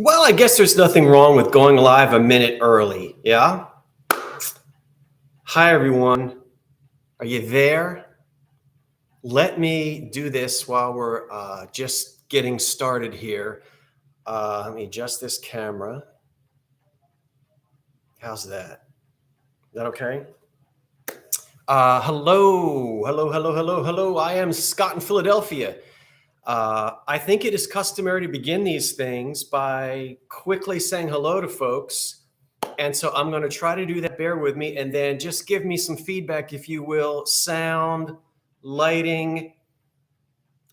Well, I guess there's nothing wrong with going live a minute early. Yeah. Hi, everyone. Are you there? Let me do this while we're just getting started here. Let me adjust this camera. How's that? Is that okay? Hello. I am Scott in Philadelphia. I think it is customary to begin these things by quickly saying hello to folks. And so I'm going to try to do that. Bear with me. And then just give me some feedback, if you will. Sound, lighting.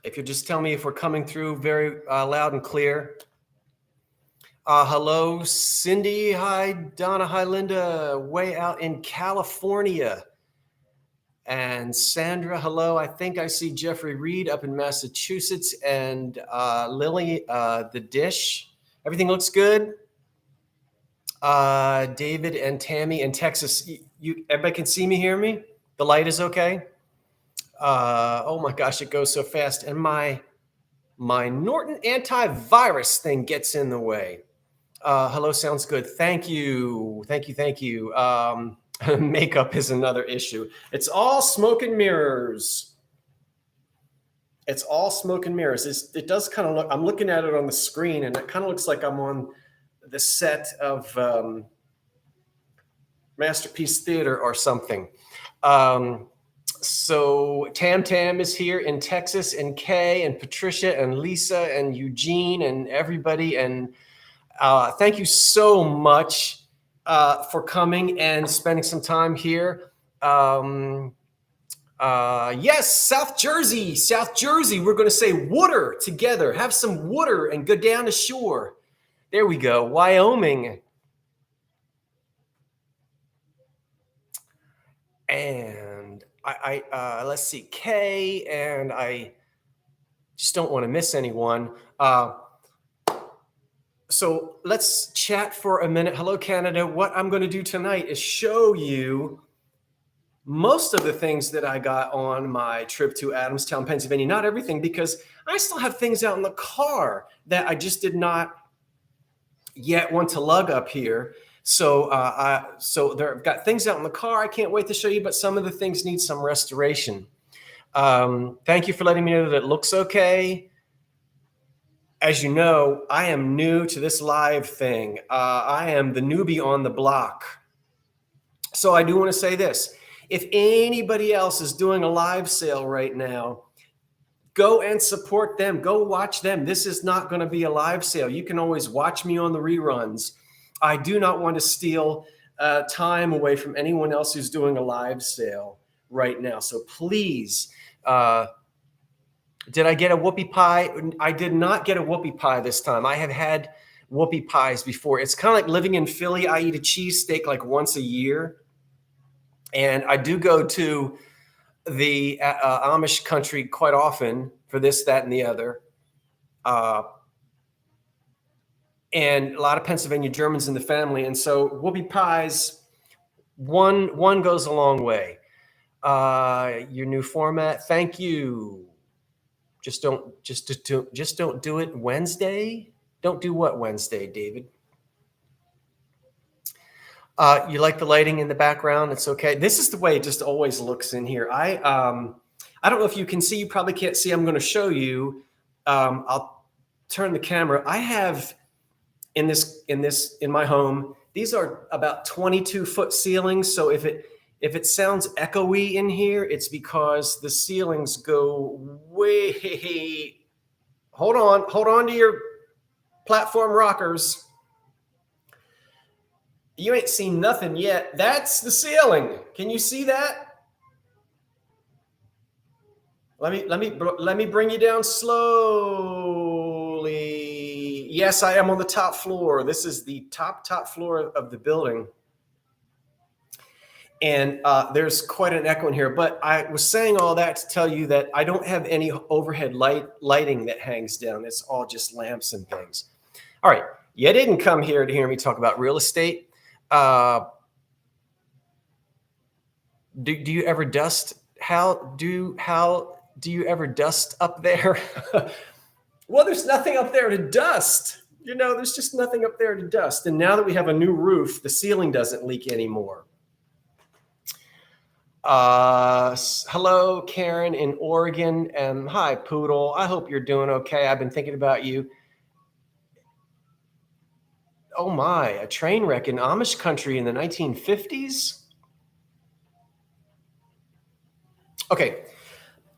If you just tell me if we're coming through very loud and clear. Hello, Cindy. Hi, Donna. Hi, Linda. Way out in California. And Sandra, hello. I think I see Jeffrey Reed up in Massachusetts, and Lily, the dish. Everything looks good. David and Tammy in Texas. Everybody can see me, hear me? The light is okay? Oh my gosh, it goes so fast. And my Norton antivirus thing gets in the way. Hello, sounds good. Thank you. Makeup is another issue. It's all smoke and mirrors. It does kind of look, I'm looking at it on the screen and it kind of looks like I'm on the set of Masterpiece Theater or something. So Tam is here in Texas, and Kay and Patricia and Lisa and Eugene and everybody. And thank you so much for coming and spending some time here. Yes, South Jersey. We're going to say water together. Have some water and go down the shore. There we go. Wyoming. And I let's see, Kay, and I just don't want to miss anyone. So let's chat for a minute. Hello, Canada. What I'm going to do tonight is show you most of the things that I got on my trip to Adamstown, Pennsylvania. Not everything, because I still have things out in the car that I just did not yet want to lug up here. So I've got things out in the car I can't wait to show you, but some of the things need some restoration. Thank you for letting me know that it looks okay. As you know, I am new to this live thing. I am the newbie on the block. So I do want to say this. If anybody else is doing a live sale right now, go and support them. Go watch them. This is not going to be a live sale. You can always watch me on the reruns. I do not want to steal time away from anyone else who's doing a live sale right now. So please, did I get a whoopie pie? I did not get a whoopie pie this time. I have had whoopie pies before. It's kind of like living in Philly. I eat a cheesesteak like once a year. And I do go to the Amish country quite often for this, that, and the other. And a lot of Pennsylvania Germans in the family. And so whoopie pies, one goes a long way. Your new format, thank you. Just don't do it Wednesday. Don't do what Wednesday, David? You like the lighting in the background? It's okay. This is the way it just always looks in here. I don't know if you can see. You probably can't see. I'm going to show you. I'll turn the camera. I have in my home. These are about 22-foot ceilings. So if it sounds echoey in here, it's because the ceilings go way. Hold on to your platform rockers. You ain't seen nothing yet. That's the ceiling. Can you see that? Let me bring you down slowly. Yes, I am on the top floor. This is the top floor of the building. And there's quite an echo in here, but I was saying all that to tell you that I don't have any overhead lighting that hangs down. It's all just lamps and things. All right, you didn't come here to hear me talk about real estate. Do you ever dust? How do you ever dust up there? Well, there's nothing up there to dust. You know, there's just nothing up there to dust. And now that we have a new roof, the ceiling doesn't leak anymore. Hello, Karen in Oregon. And hi, Poodle. I hope you're doing okay. I've been thinking about you. Oh my, a train wreck in Amish country in the 1950s? Okay,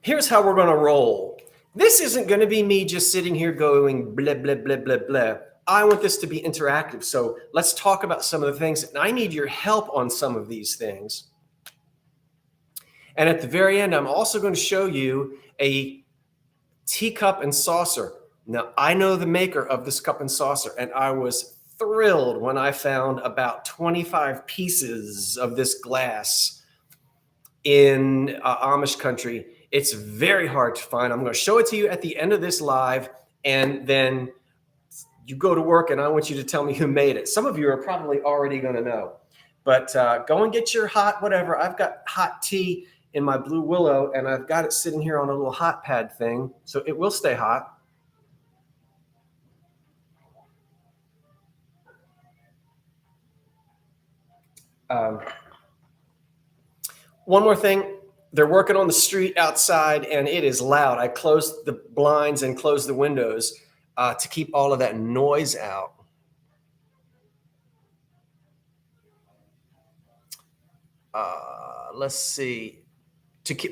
here's how we're going to roll. This isn't going to be me just sitting here going blah, blah, blah, blah, blah. I want this to be interactive. So let's talk about some of the things. And I need your help on some of these things. And at the very end, I'm also going to show you a teacup and saucer. Now, I know the maker of this cup and saucer, and I was thrilled when I found about 25 pieces of this glass in Amish country. It's very hard to find. I'm going to show it to you at the end of this live, and then you go to work, and I want you to tell me who made it. Some of you are probably already going to know, but go and get your hot whatever. I've got hot tea in my Blue Willow, and I've got it sitting here on a little hot pad thing, so it will stay hot. One more thing, they're working on the street outside, and it is loud. I closed the blinds and closed the windows to keep all of that noise out. Let's see.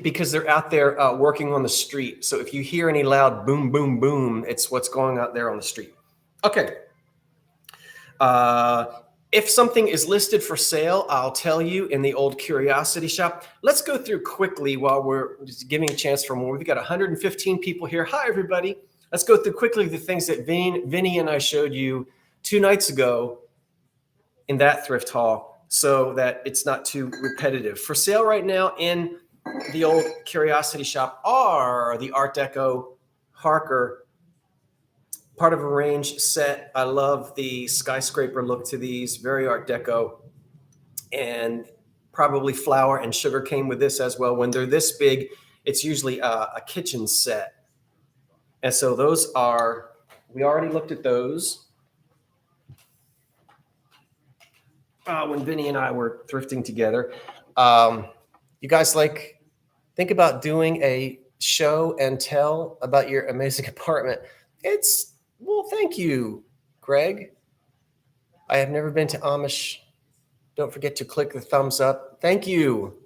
Because they're out there working on the street. So if you hear any loud boom, boom, boom, it's what's going out there on the street. Okay. If something is listed for sale, I'll tell you in the old curiosity shop. Let's go through quickly while we're just giving a chance for more. We've got 115 people here. Hi, everybody. Let's go through quickly the things that Vinny and I showed you 2 nights ago in that thrift haul so that it's not too repetitive. For sale right now in the old curiosity shop are the Art Deco Harker part of a range set. I love the skyscraper look to these, very Art Deco, and probably flour and sugar came with this as well. When they're this big, it's usually a kitchen set. And so those are, we already looked at those when Vinny and I were thrifting together. You guys think about doing a show and tell about your amazing apartment. Well, thank you, Greg. I have never been to Amish. Don't forget to click the thumbs up. Thank you.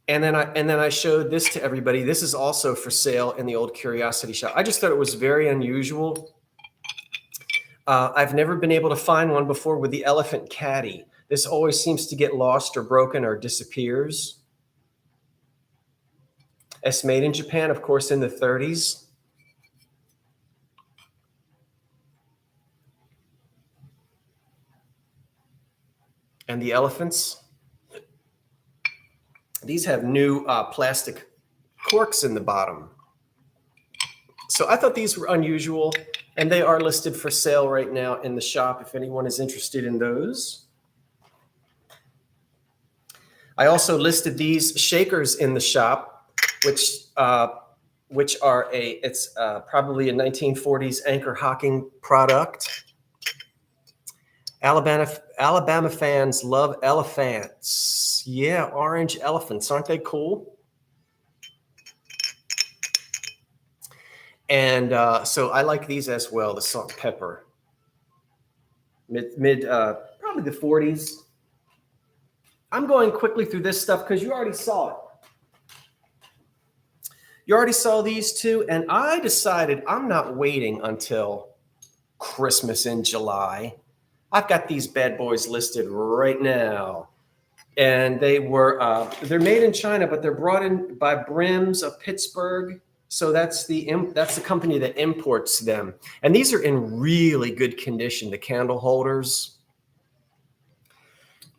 And then I showed this to everybody. This is also for sale in the old curiosity shop. I just thought it was very unusual. I've never been able to find one before with the elephant caddy. This always seems to get lost or broken or disappears. It's made in Japan, of course, in the 30s. And the elephants. These have new plastic corks in the bottom. So I thought these were unusual, and they are listed for sale right now in the shop if anyone is interested in those. I also listed these shakers in the shop, which are it's probably a 1940s Anchor Hocking product. Alabama fans love elephants. Yeah, orange elephants. Aren't they cool? And so I like these as well, the salt and pepper. Probably the 40s. I'm going quickly through this stuff because you already saw it. You already saw these two, and I decided I'm not waiting until Christmas in July. I've got these bad boys listed right now. And they're made in China, but they're brought in by Brims of Pittsburgh. So that's the company that imports them. And these are in really good condition, the candle holders.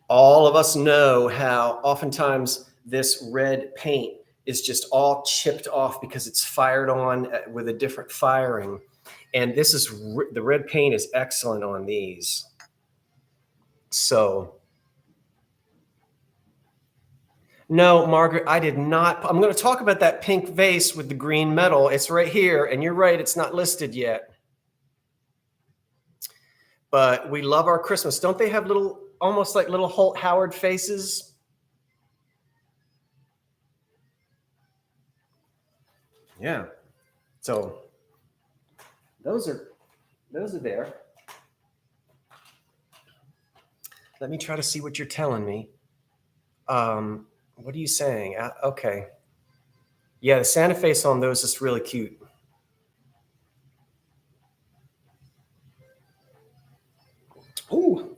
All of us know how oftentimes this red paint is just all chipped off because it's fired on with a different firing. And the red paint is excellent on these. So No, Margaret, I did not. I'm going to talk about that pink vase with the green metal. It's right here. And you're right, it's not listed yet. But we love our Christmas. Don't they have little, almost like little Holt Howard faces? Yeah. So those are there. Let me try to see what you're telling me. What are you saying? Okay. Yeah, the Santa face on those is really cute. Ooh.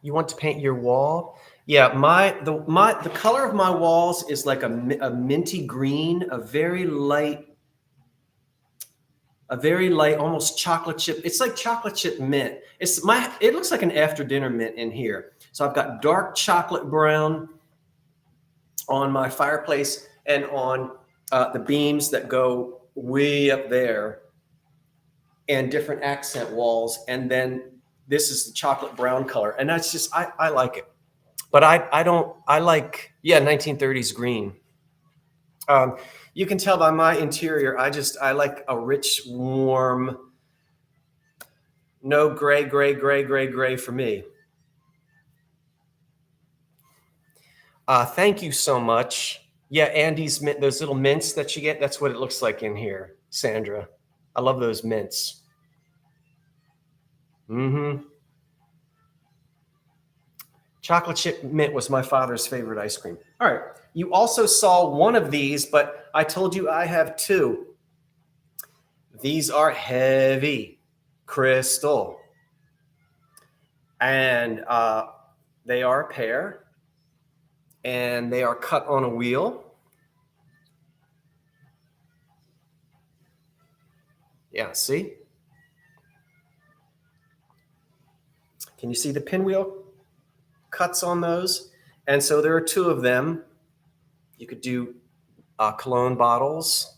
You want to paint your wall? Yeah, the color of my walls is like a minty green, a very light, almost chocolate chip. It's like chocolate chip mint. It looks like an after dinner mint in here. So I've got dark chocolate brown on my fireplace and on the beams that go way up there, and different accent walls. And then this is the chocolate brown color. And that's just, I like it. But I like, yeah, 1930s green. You can tell by my interior, I like a rich, warm, no gray for me. Thank you so much. Yeah, Andy's mint, those little mints that you get, that's what it looks like in here, Sandra. I love those mints. Mm-hmm. Chocolate chip mint was my father's favorite ice cream. All right. You also saw one of these, but I told you I have two. These are heavy crystal. And they are a pair. And they are cut on a wheel. Yeah, see? Can you see the pinwheel cuts on those? And so there are two of them. You could do cologne bottles.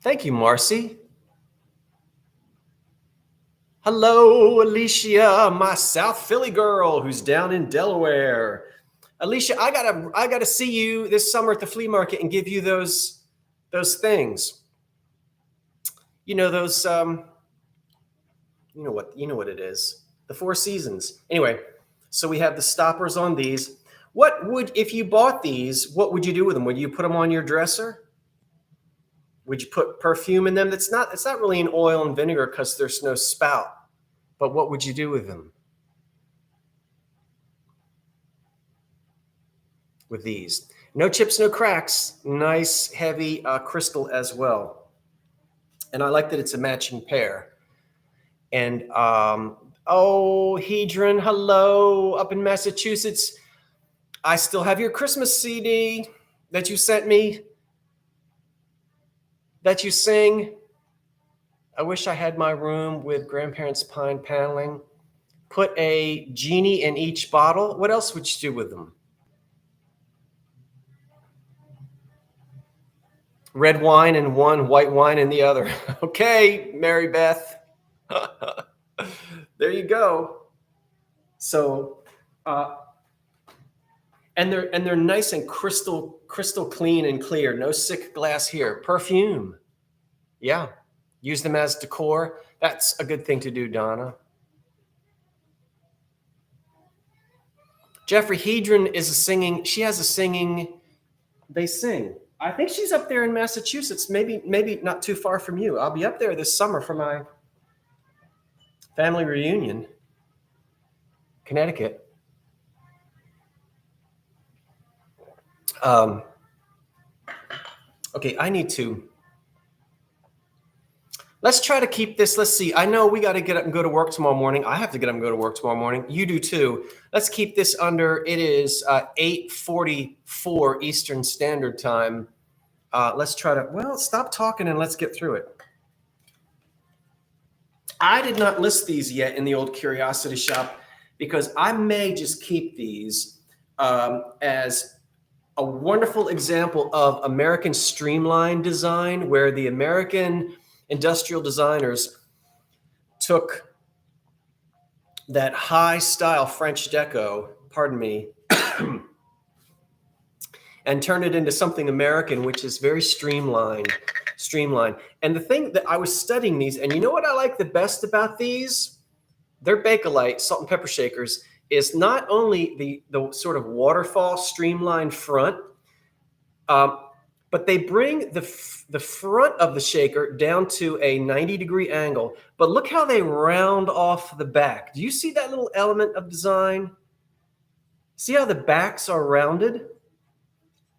Thank you, Marcy. Hello, Alicia, my South Philly girl who's down in Delaware. Alicia, I gotta see you this summer at the flea market and give you those things. You know those you know what it is. The Four Seasons. Anyway, so we have the stoppers on these. If you bought these, what would you do with them? Would you put them on your dresser? Would you put perfume in them? It's not really an oil and vinegar because there's no spout. But what would you do with them? With these. No chips, no cracks. Nice, heavy crystal as well. And I like that it's a matching pair. And, oh, Hedron, hello, up in Massachusetts. I still have your Christmas CD that you sent me, that you sing. I wish I had my room with grandparents' pine paneling. Put a genie in each bottle. What else would you do with them? Red wine in one, white wine in the other. Okay, Mary Beth. There you go. So, and they're nice and crystal clean and clear. No sick glass here. Perfume. Yeah. Use them as decor. That's a good thing to do, Donna. Jeffrey Hedron is she has a singing, they sing. I think she's up there in Massachusetts, maybe not too far from you. I'll be up there this summer for my family reunion. Connecticut. Okay, I need to. Let's try to keep this. Let's see. I know we got to get up and go to work tomorrow morning. I have to get up and go to work tomorrow morning. You do too. Let's keep this under. It is 8:44 Eastern Standard Time. Let's try to, stop talking and let's get through it. I did not list these yet in the old curiosity shop because I may just keep these as a wonderful example of American streamline design, where the American industrial designers took that high style French deco, pardon me, and turned it into something American, which is very streamlined. And the thing that I was studying these, and you know what I like the best about these? They're Bakelite salt and pepper shakers, is not only the sort of waterfall streamlined front, but they bring the front of the shaker down to a 90-degree angle. But look how they round off the back. Do you see that little element of design? See how the backs are rounded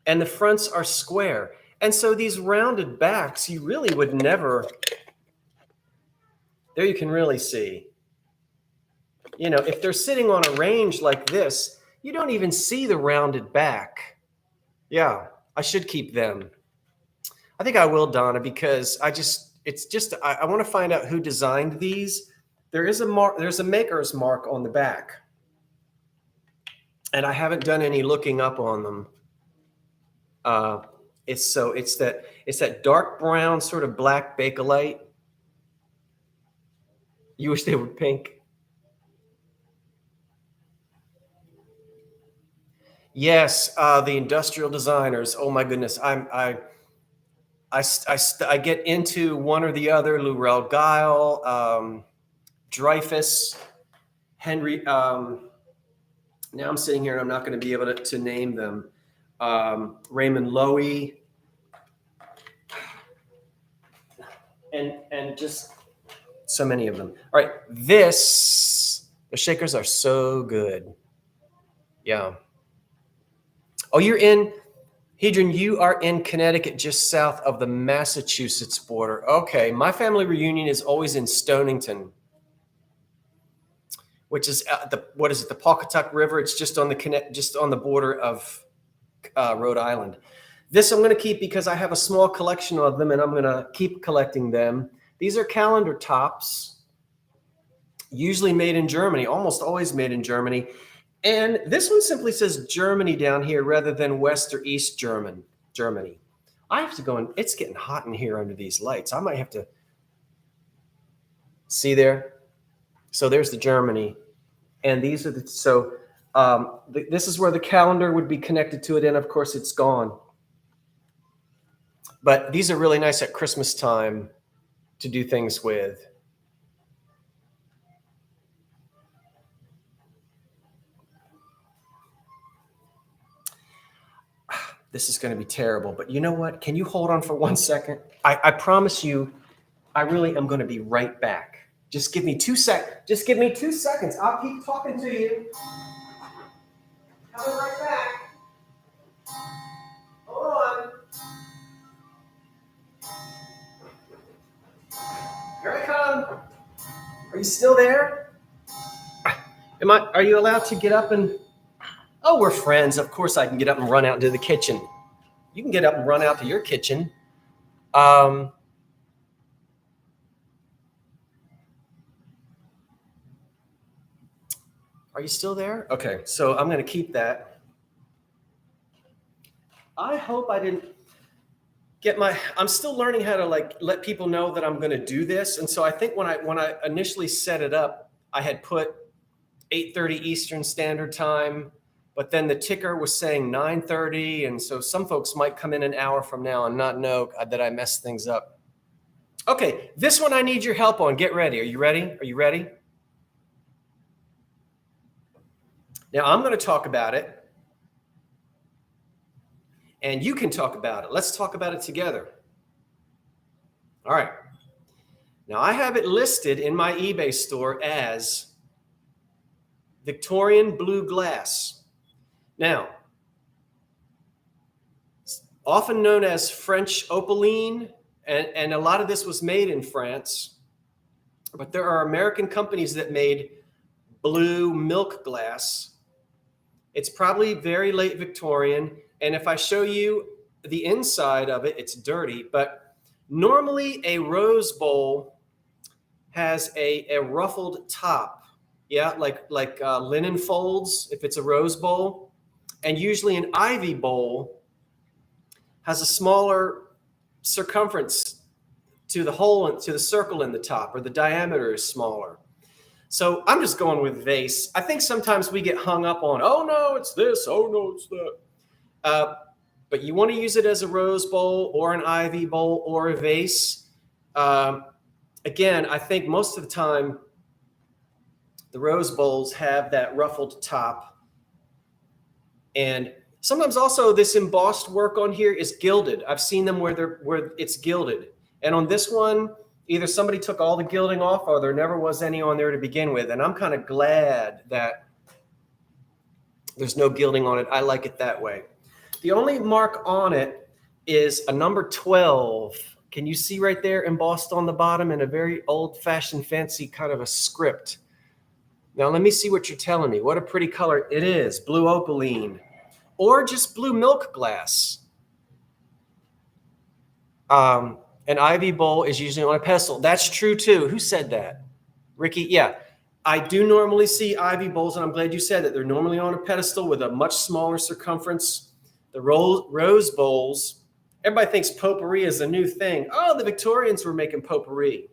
and the fronts are square? And so these rounded backs, you really would never, there you can really see. You know, if they're sitting on a range like this, you don't even see the rounded back. Yeah, I should keep them. I think I will, Donna, because I want to find out who designed these. There is a mark, there's a maker's mark on the back. And I haven't done any looking up on them. It's that dark brown sort of black Bakelite. You wish they were pink. Yes, the industrial designers. Oh my goodness, I get into one or the other. Lurel Guile, Dreyfus, Henry. Now I'm sitting here and I'm not going to be able to name them. Raymond Loewy, and just so many of them. All right, the shakers are so good. Yeah. Oh, you're in, Hedron, you are in Connecticut, just south of the Massachusetts border. Okay, my family reunion is always in Stonington, which is the Pawcatuck River. It's just on the border of Rhode Island. This I'm going to keep because I have a small collection of them, and I'm going to keep collecting them. These are calendar tops, usually made in Germany, almost always made in Germany. And this one simply says Germany down here rather than West or East Germany. I have to go in. It's getting hot in here under these lights. I might have to see there. So there's the Germany. And these are this is where the calendar would be connected to it. And of course it's gone. But these are really nice at Christmas time to do things with. This is going to be terrible, but you know what? Can you hold on for 1 second? I promise you, I really am going to be right back. Just give me 2 seconds. Just give me 2 seconds. I'll keep talking to you. Coming right back. Hold on. Here I come. Are you still there? Are you allowed to get up and... Oh, we're friends. Of course I can get up and run out into the kitchen. You can get up and run out to your kitchen. Are you still there? Okay, so I'm going to keep that. I hope I didn't get I'm still learning how to let people know that I'm going to do this. And so I think when I initially set it up, I had put 8:30 Eastern Standard Time. But then the ticker was saying 9:30, and so some folks might come in an hour from now and not know that I messed things up. Okay, this one I need your help on. Get ready. Are you ready? Are you ready? Now I'm going to talk about it, and you can talk about it. Let's talk about it together. All right. Now I have it listed in my eBay store as Victorian blue glass. Now, often known as French opaline, and a lot of this was made in France, but there are American companies that made blue milk glass. It's probably very late Victorian, and if I show you the inside of it, it's dirty, but normally a rose bowl has a ruffled top, yeah, like linen folds if it's a rose bowl. And usually an ivy bowl has a smaller circumference to the hole, to the circle in the top, or the diameter is smaller. So I'm just going with vase. I think sometimes we get hung up on, oh no, it's this, oh no, it's that. But you want to use it as a rose bowl or an ivy bowl or a vase. Again, I think most of the time the rose bowls have that ruffled top. And sometimes also this embossed work on here is gilded. I've seen them where it's gilded. And on this one, either somebody took all the gilding off or there never was any on there to begin with. And I'm kind of glad that there's no gilding on it. I like it that way. The only mark on it is a number 12. Can you see right there embossed on the bottom in a very old-fashioned, fancy kind of a script? Now, let me see what you're telling me. What a pretty color it is. Blue opaline or just blue milk glass. An ivy bowl is usually on a pedestal. That's true, too. Who said that? Ricky? Yeah. I do normally see ivy bowls, and I'm glad you said that. They're normally on a pedestal with a much smaller circumference. The rose bowls, everybody thinks potpourri is a new thing. Oh, the Victorians were making potpourri.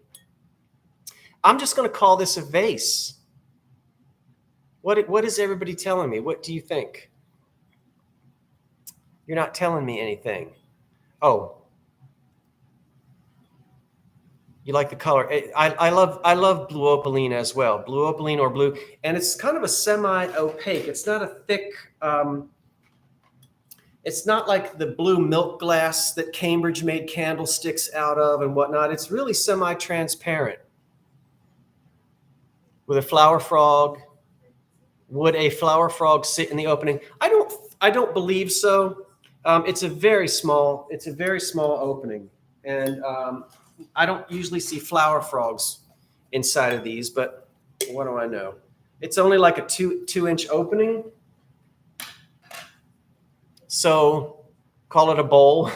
I'm just going to call this a vase. What is everybody telling me? What do you think? You're not telling me anything. Oh. You like the color. I love blue opaline as well. Blue opaline or blue. And it's kind of a semi-opaque. It's not a thick, it's not like the blue milk glass that Cambridge made candlesticks out of and whatnot. It's really semi-transparent. With a flower frog. Would a flower frog sit in the opening? I don't believe so. It's a very small opening. And I don't usually see flower frogs inside of these, but what do I know? It's only like a two-inch opening. So call it a bowl.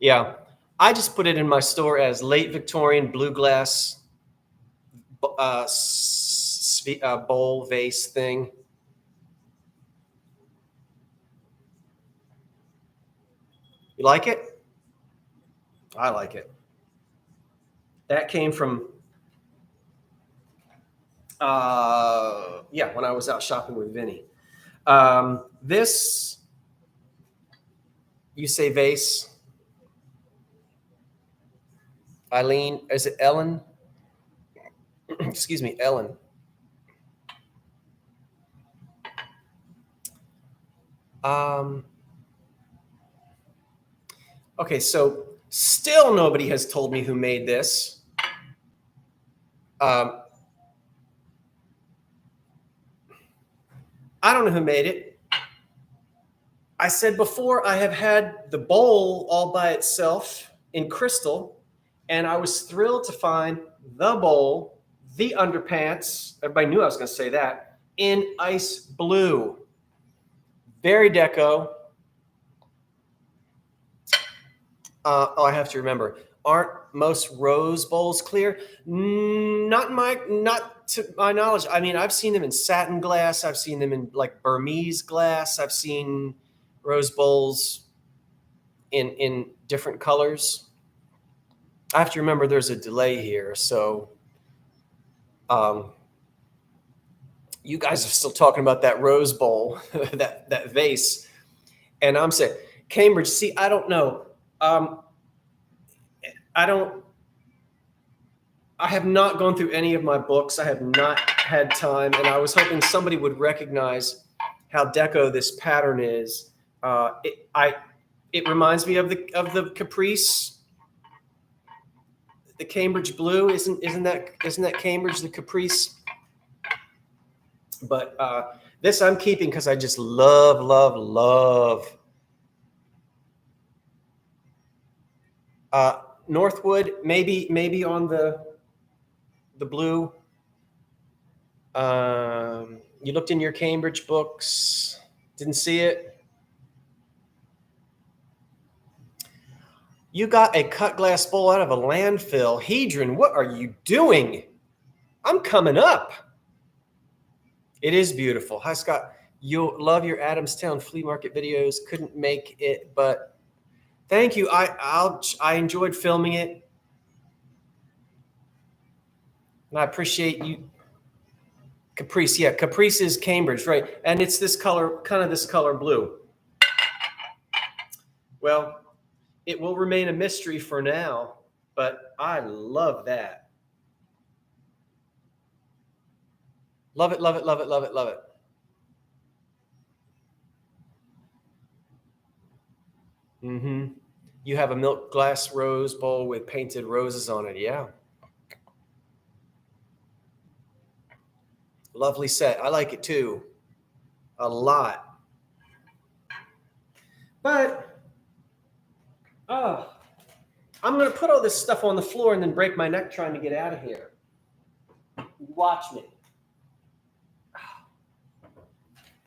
Yeah. I just put it in my store as late Victorian blue glass bowl vase thing. You like it? I like it. That came from, when I was out shopping with Vinny. This, you say vase. Eileen, is it Ellen? Excuse me, Ellen. Okay, so still nobody has told me who made this. I don't know who made it. I said before, I have had the bowl all by itself in crystal, and I was thrilled to find the bowl, the underpants, everybody knew I was going to say that, in ice blue. Very deco. I have to remember, aren't most rose bowls clear? Not to my knowledge. I mean, I've seen them in satin glass. I've seen them in like Burmese glass. I've seen rose bowls in different colors. I have to remember there's a delay here. So you guys are still talking about that rose bowl, that vase. And I'm saying, Cambridge, see, I don't know. I have not gone through any of my books. I have not had time, and I was hoping somebody would recognize how deco this pattern is. It reminds me of the Caprice, the Cambridge blue. Isn't that Cambridge, the Caprice? But this I'm keeping because I just love. Northwood, maybe on the blue. You looked in your Cambridge books, didn't see it. You got a cut glass bowl out of a landfill. Hedron, what are you doing? I'm coming up. It is beautiful. Hi, Scott. You'll love your Adamstown flea market videos. Couldn't make it, but thank you. I enjoyed filming it, and I appreciate you. Caprice, yeah, Caprice is Cambridge, right? And it's this color, kind of this color blue. Well, it will remain a mystery for now, but I love that. Love it, love it, love it, love it, love it. Mm-hmm. You have a milk glass rose bowl with painted roses on it. Yeah. Lovely set. I like it too. A lot. But I'm going to put all this stuff on the floor and then break my neck trying to get out of here. Watch me.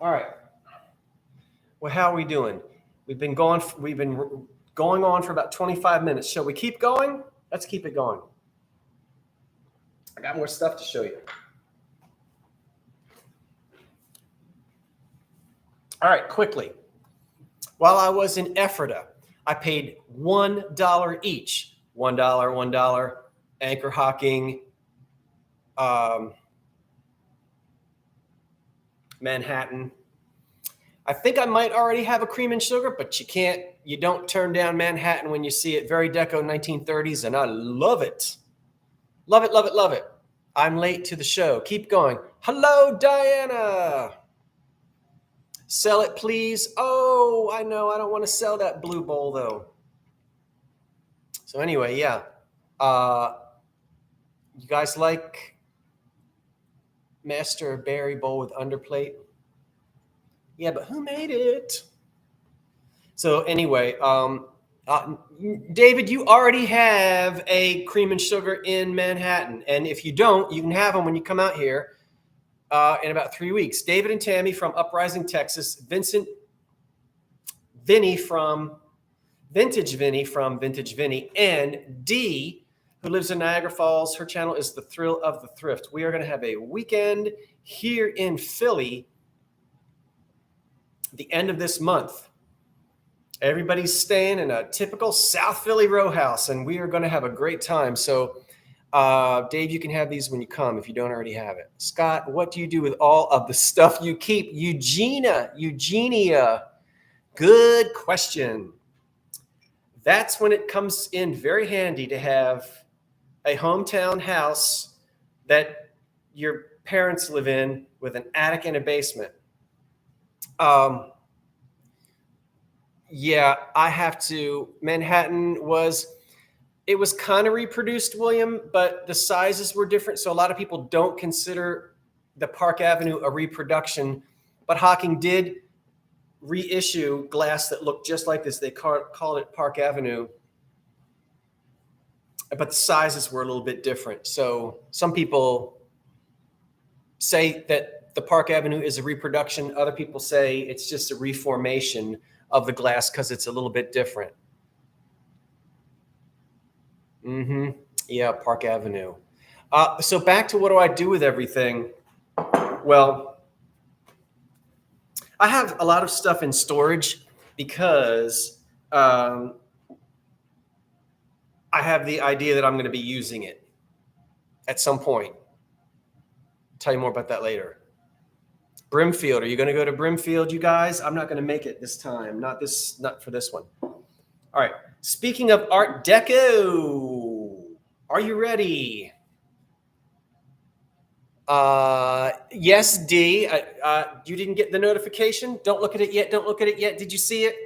All right. Well, how are we doing? We've been going on for about 25 minutes. Shall we keep going? Let's keep it going. I got more stuff to show you. All right, quickly. While I was in Ephrata, I paid $1 each. $1, anchor hocking, Manhattan. I think I might already have a cream and sugar, but you don't turn down Manhattan when you see it. Very deco 1930s, and I love it. Love it, love it, love it. I'm late to the show. Keep going. Hello, Diana. Sell it, please. Oh, I know. I don't want to sell that blue bowl, though. So anyway, yeah. You guys like Master Berry Bowl with underplate? Yeah, but who made it? So anyway, David, you already have a cream and sugar in Manhattan. And if you don't, you can have them when you come out here in about 3 weeks. David and Tammy from Uprising, Texas. Vinny from Vintage Vinny, and Dee, who lives in Niagara Falls. Her channel is The Thrill of the Thrift. We are going to have a weekend here in Philly the end of this month. Everybody's staying in a typical South Philly row house, and we are going to have a great time. So, Dave, you can have these when you come if you don't already have it. Scott, what do you do with all of the stuff you keep? Eugenia, good question. That's when it comes in very handy to have a hometown house that your parents live in with an attic and a basement. Yeah, I have to. Manhattan was kind of reproduced, William, but the sizes were different. So a lot of people don't consider the Park Avenue a reproduction, but Hocking did reissue glass that looked just like this. They called it Park Avenue, but the sizes were a little bit different. So some people say that the Park Avenue is a reproduction. Other people say it's just a reformation of the glass because it's a little bit different. Yeah, Park Avenue. So back to what do I do with everything? Well, I have a lot of stuff in storage because I have the idea that I'm going to be using it at some point. I'll tell you more about that later. Brimfield, are you going to go to Brimfield, you guys? I'm not going to make it this time. Not for this one. All right. Speaking of Art Deco, are you ready? Yes, D. You didn't get the notification? Don't look at it yet. Don't look at it yet. Did you see it?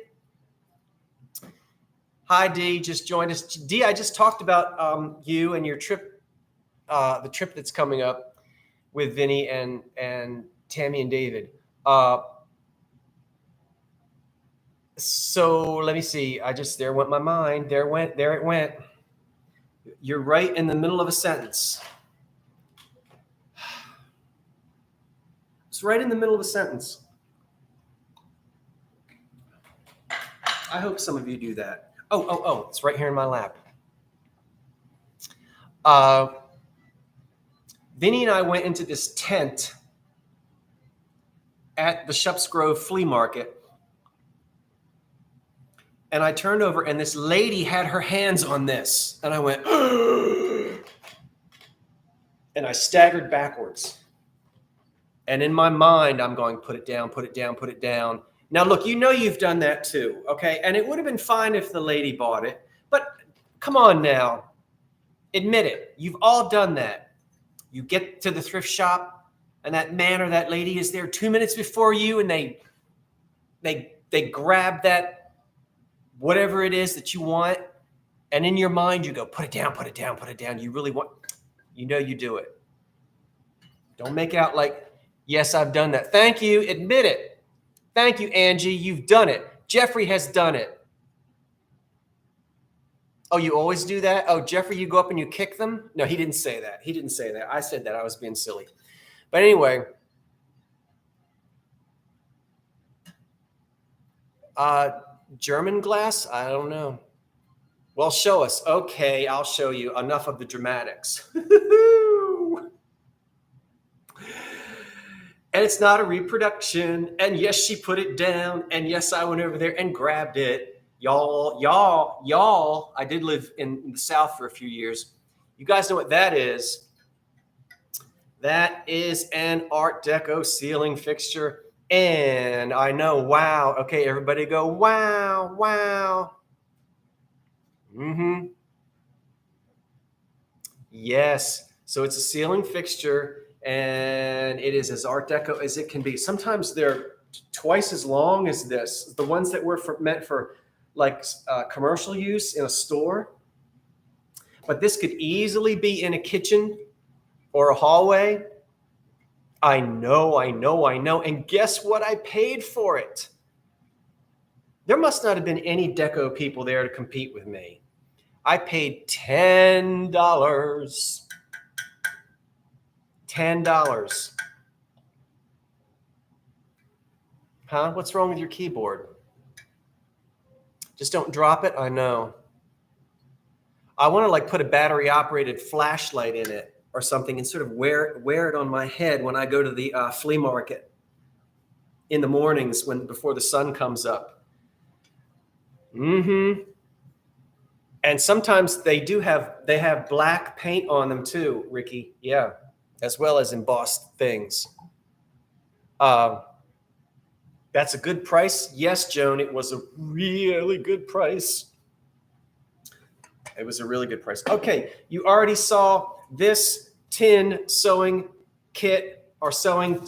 Hi, D. Just joined us. D, I just talked about you and your trip, the trip that's coming up with Vinny and Tammy and David. So let me see. There went my mind. There it went. You're right in the middle of a sentence. It's right in the middle of a sentence. I hope some of you do that. Oh, it's right here in my lap. Vinny and I went into this tent at the Shups Grove flea market. And I turned over and this lady had her hands on this. And I went, and I staggered backwards. And in my mind, I'm going, put it down, put it down, put it down. Now, look, you know you've done that too, okay? And it would have been fine if the lady bought it. But come on now. Admit it. You've all done that. You get to the thrift shop and that man or that lady is there 2 minutes before you and they grab that whatever it is that you want. And in your mind, you go, put it down, put it down, put it down. You really want, you know you do it. Don't make out like, yes, I've done that. Thank you. Admit it. Thank you, Angie. You've done it. Jeffrey has done it. Oh, you always do that? Oh, Jeffrey, you go up and you kick them? No, he didn't say that. He didn't say that. I said that. I was being silly. But anyway, German glass? I don't know. Well, show us. Okay, I'll show you. Enough of the dramatics. And it's not a reproduction. And yes, she put it down. And yes, I went over there and grabbed it. Y'all, I did live in the South for a few years. You guys know what that is. That is an Art Deco ceiling fixture. And I know, wow. Okay, everybody go, wow, wow. Mm-hmm. Yes. So it's a ceiling fixture and it is as Art Deco as it can be. Sometimes they're twice as long as this. The ones that were meant for like commercial use in a store. But this could easily be in a kitchen or a hallway. I know. And guess what I paid for it? There must not have been any deco people there to compete with me. I paid $10. $10. Huh? What's wrong with your keyboard? Just don't drop it? I know. I want to like put a battery operated flashlight in it or something and sort of wear it on my head when I go to the flea market in the mornings before the sun comes up. Mm-hmm. And sometimes they have black paint on them too, Ricky. Yeah. As well as embossed things. That's a good price. Yes, Joan, it was a really good price. It was a really good price. Okay, you already saw this tin sewing kit or sewing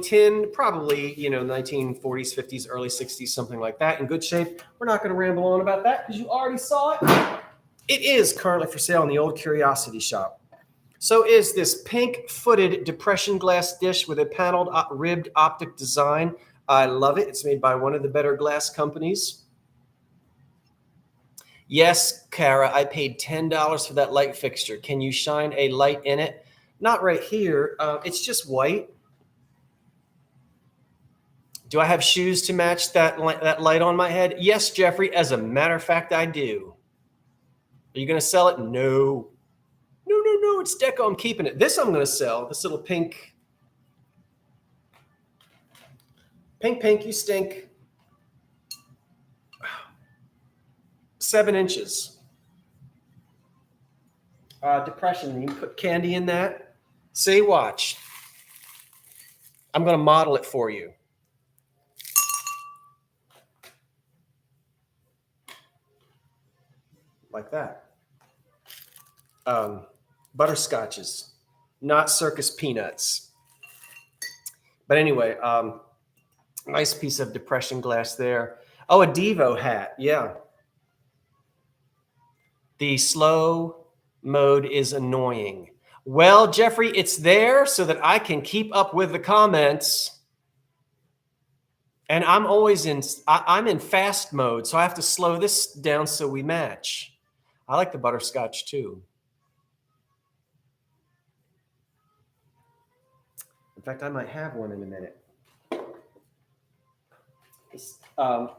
tin, probably, 1940s, 50s, early 60s, something like that, in good shape. We're not going to ramble on about that because you already saw it. It is currently for sale in the Old Curiosity Shop. So is this pink-footed depression glass dish with a paneled ribbed optic design. I love it. It's made by one of the better glass companies. Yes, Kara, I paid $10 for that light fixture. Can you shine a light in it? Not right here. It's just white. Do I have shoes to match that light on my head? Yes, Jeffrey. As a matter of fact, I do. Are you going to sell it? No. No. It's deco. I'm keeping it. This I'm going to sell. This little pink. Pink, you stink. 7 inches. Depression. You can put candy in that. See, watch. I'm going to model it for you. Like that. Butterscotches, not circus peanuts. But anyway, nice piece of depression glass there. Oh, a Devo hat. Yeah. The slow mode is annoying. Well, Jeffrey, it's there so that I can keep up with the comments. And I'm always I'm in fast mode, so I have to slow this down so we match. I like the butterscotch too. In fact, I might have one in a minute. Oh,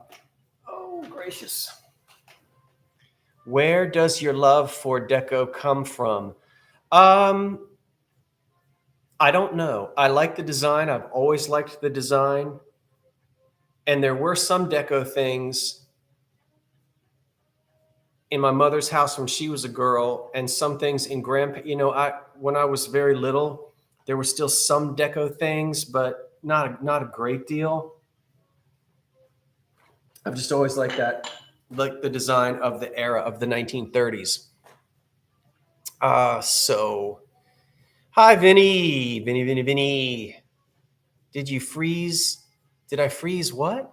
gracious. Where does your love for deco come from? I don't know. I like the design. I've always liked the design. And there were some deco things in my mother's house when she was a girl, and some things in when I was very little, there were still some deco things, but not a great deal. I've just always liked that, like the design of the era of the 1930s. So hi, Vinny. Did you freeze? Did I freeze what?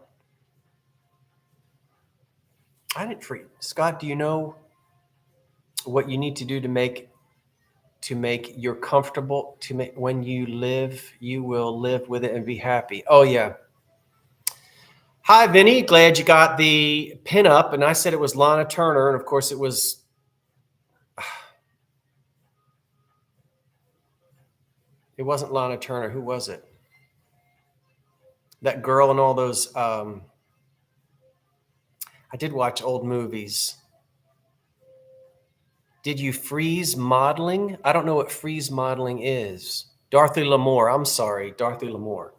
I didn't freeze. Scott, do you know what you need to do to make you're comfortable, to make when you live, you will live with it and be happy? Oh yeah. Hi, Vinny. Glad you got the pin up. And I said it was Lana Turner, and of course it was. It wasn't Lana Turner. Who was it? That girl and all those. I did watch old movies. Did you freeze modeling? I don't know what freeze modeling is. Dorothy Lamour. I'm sorry, Dorothy Lamour.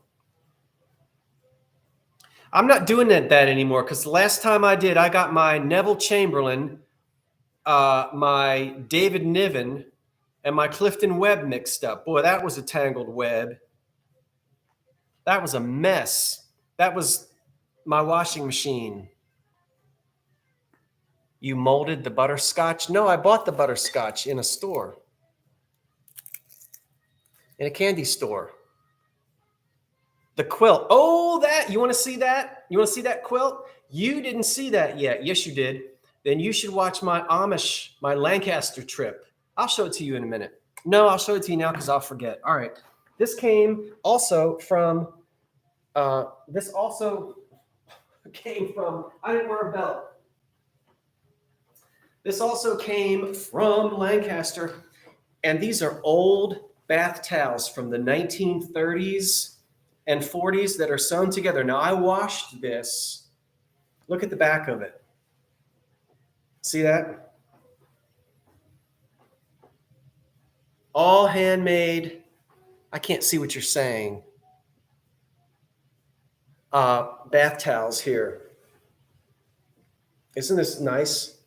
I'm not doing that anymore, because the last time I did, I got my Neville Chamberlain, my David Niven, and my Clifton Webb mixed up. Boy, that was a tangled web. That was a mess. That was my washing machine. You molded the butterscotch? No, I bought the butterscotch in a store, in a candy store. The quilt. Oh, you want to see that? You want to see that quilt? You didn't see that yet. Yes, you did. Then you should watch my Lancaster trip. I'll show it to you in a minute. No, I'll show it to you now because I'll forget. All right. This came also from, I didn't wear a belt. This also came from Lancaster. And these are old bath towels from the 1930s and 40s that are sewn together. Now, I washed this. Look at the back of it. See that? All handmade. I can't see what you're saying. Bath towels here. Isn't this nice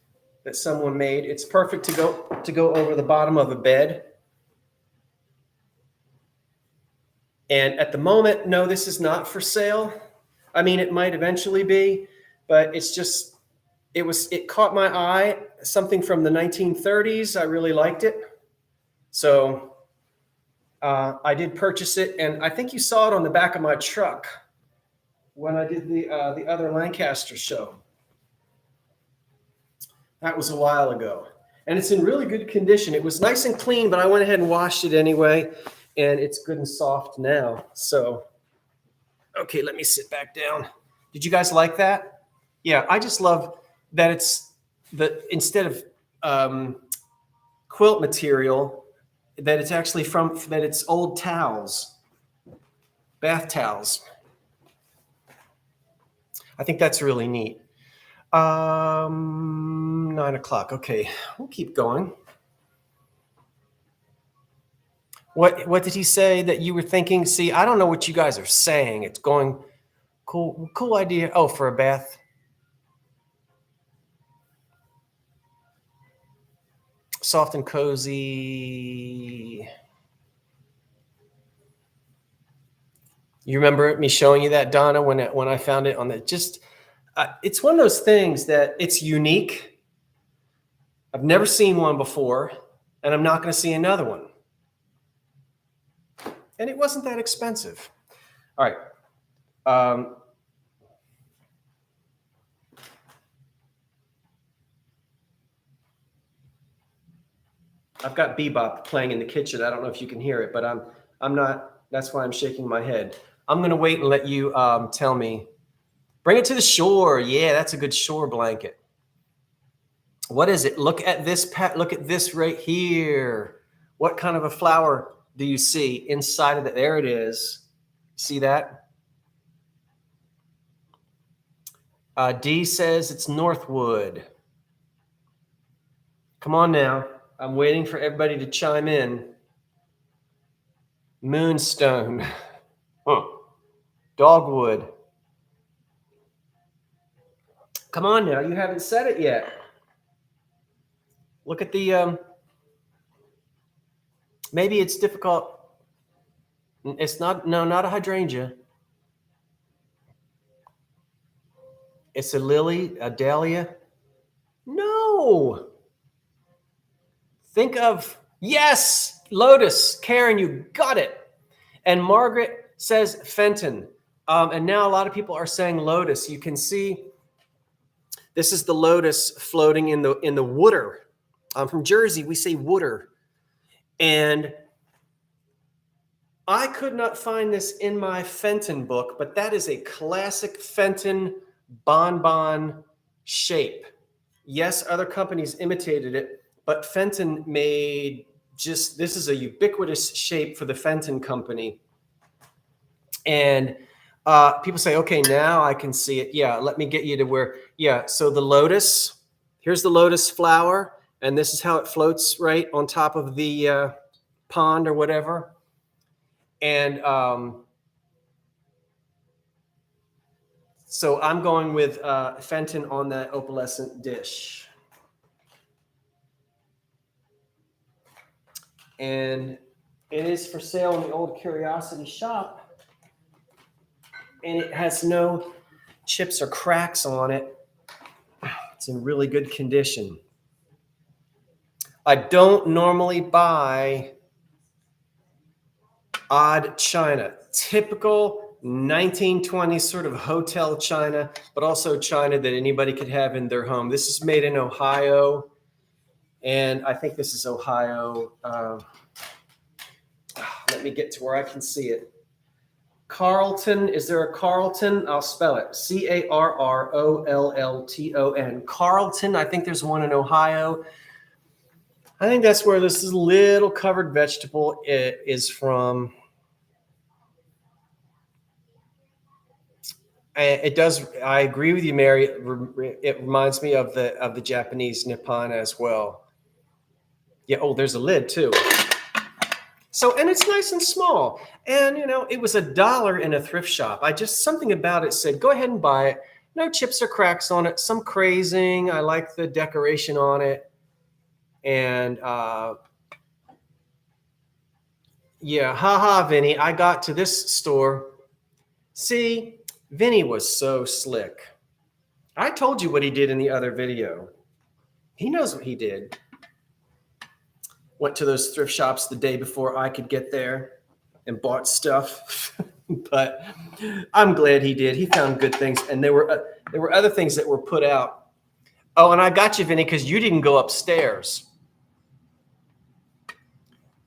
that someone made? It's perfect to go over the bottom of a bed. And at the moment, no, this is not for sale. I mean, it might eventually be, but it's just, it caught my eye, something from the 1930s. I really liked it. So I did purchase it, and I think you saw it on the back of my truck when I did the other Lancaster show. That was a while ago. And it's in really good condition. It was nice and clean, but I went ahead and washed it anyway, and it's good and soft now. So, okay, let me sit back down. Did you guys like that? Yeah, I just love that instead of quilt material, that it's actually that it's old towels, bath towels. I think that's really neat. 9 o'clock. Okay, we'll keep going. What did he say that you were thinking? See, I don't know what you guys are saying. It's going cool idea. Oh, for a bath. Soft and cozy. You remember me showing you that, Donna, when I found it on the it's one of those things that it's unique. I've never seen one before, and I'm not going to see another one. And it wasn't that expensive. All right. I've got bebop playing in the kitchen. I don't know if you can hear it, but I'm not. That's why I'm shaking my head. I'm going to wait and let you tell me. Bring it to the shore. Yeah, that's a good shore blanket. What is it? Look at this, look at this right here. What kind of a flower do you see inside of it? There it is. See that? D says it's Northwood. Come on now. I'm waiting for everybody to chime in. Moonstone. Huh. Dogwood. Come on now, you haven't said it yet. Look at the, maybe it's difficult. It's not, no, not a hydrangea. It's a lily, a dahlia. No. Think of, yes, lotus. Karen, you got it. And Margaret says Fenton. And now a lot of people are saying lotus. You can see this is the lotus floating in the water. I'm from Jersey. We say water. And I could not find this in my Fenton book, but that is a classic Fenton bonbon shape. Yes, other companies imitated it, but Fenton made just, this is a ubiquitous shape for the Fenton company. And people say, okay, now I can see it. Yeah, let me get you to where, yeah, so the lotus, here's the lotus flower, and this is how it floats right on top of the pond or whatever. And so I'm going with Fenton on that opalescent dish. And it is for sale in the old Curiosity shop. And it has no chips or cracks on it. It's in really good condition. I don't normally buy odd china, typical 1920s sort of hotel china, but also china that anybody could have in their home. This is made in Ohio, and I think this is Ohio. Let me get to where I can see it. Carlton, is there a Carlton? I'll spell it. Carrollton. Carlton, I think there's one in Ohio. I think that's where this little covered vegetable is from. It does. I agree with you, Mary. It reminds me of the Japanese Nippon as well. Yeah. Oh, there's a lid too. So, and it's nice and small. And you know, it was $1 in a thrift shop. Something about it said, go ahead and buy it. No chips or cracks on it. Some crazing. I like the decoration on it. And yeah, haha, Vinny. I got to this store. See. Vinny was so slick. I told you what he did in the other video. He knows what he did. Went to those thrift shops the day before I could get there and bought stuff. But I'm glad he did. He found good things. And there were other things that were put out. Oh, and I got you, Vinny, because you didn't go upstairs.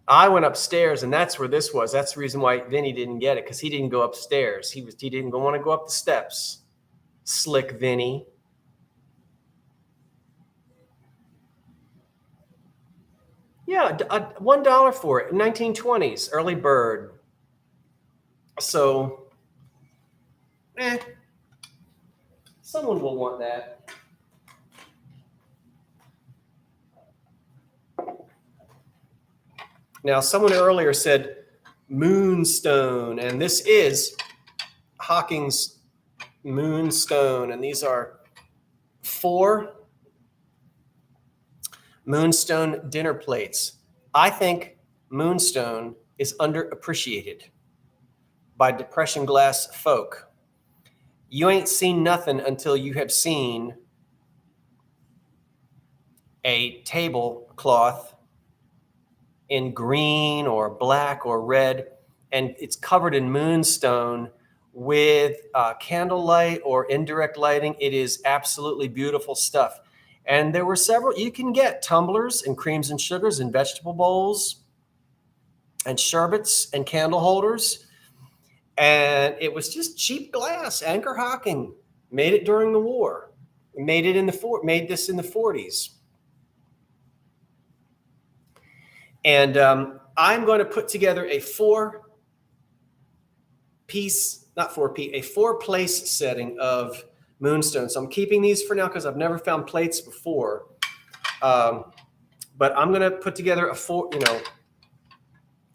I went upstairs, and that's where this was. That's the reason why Vinny didn't get it, because he didn't go upstairs. He didn't want to go up the steps. Slick Vinny. Yeah, $1 for it. 1920s, early bird. So, someone will want that. Now, someone earlier said moonstone, and this is Hawking's moonstone, and these are 4 moonstone dinner plates. I think moonstone is underappreciated by Depression glass folk. You ain't seen nothing until you have seen a tablecloth in green or black or red, and it's covered in moonstone with candlelight or indirect lighting. It is absolutely beautiful stuff. And there were several. You can get tumblers and creams and sugars and vegetable bowls and sherbets and candle holders. And it was just cheap glass. Anchor Hawking made it during the war. Made this in the 40s. And I'm going to put together a 4-place setting of moonstone. So I'm keeping these for now because I've never found plates before. But I'm going to put together a 4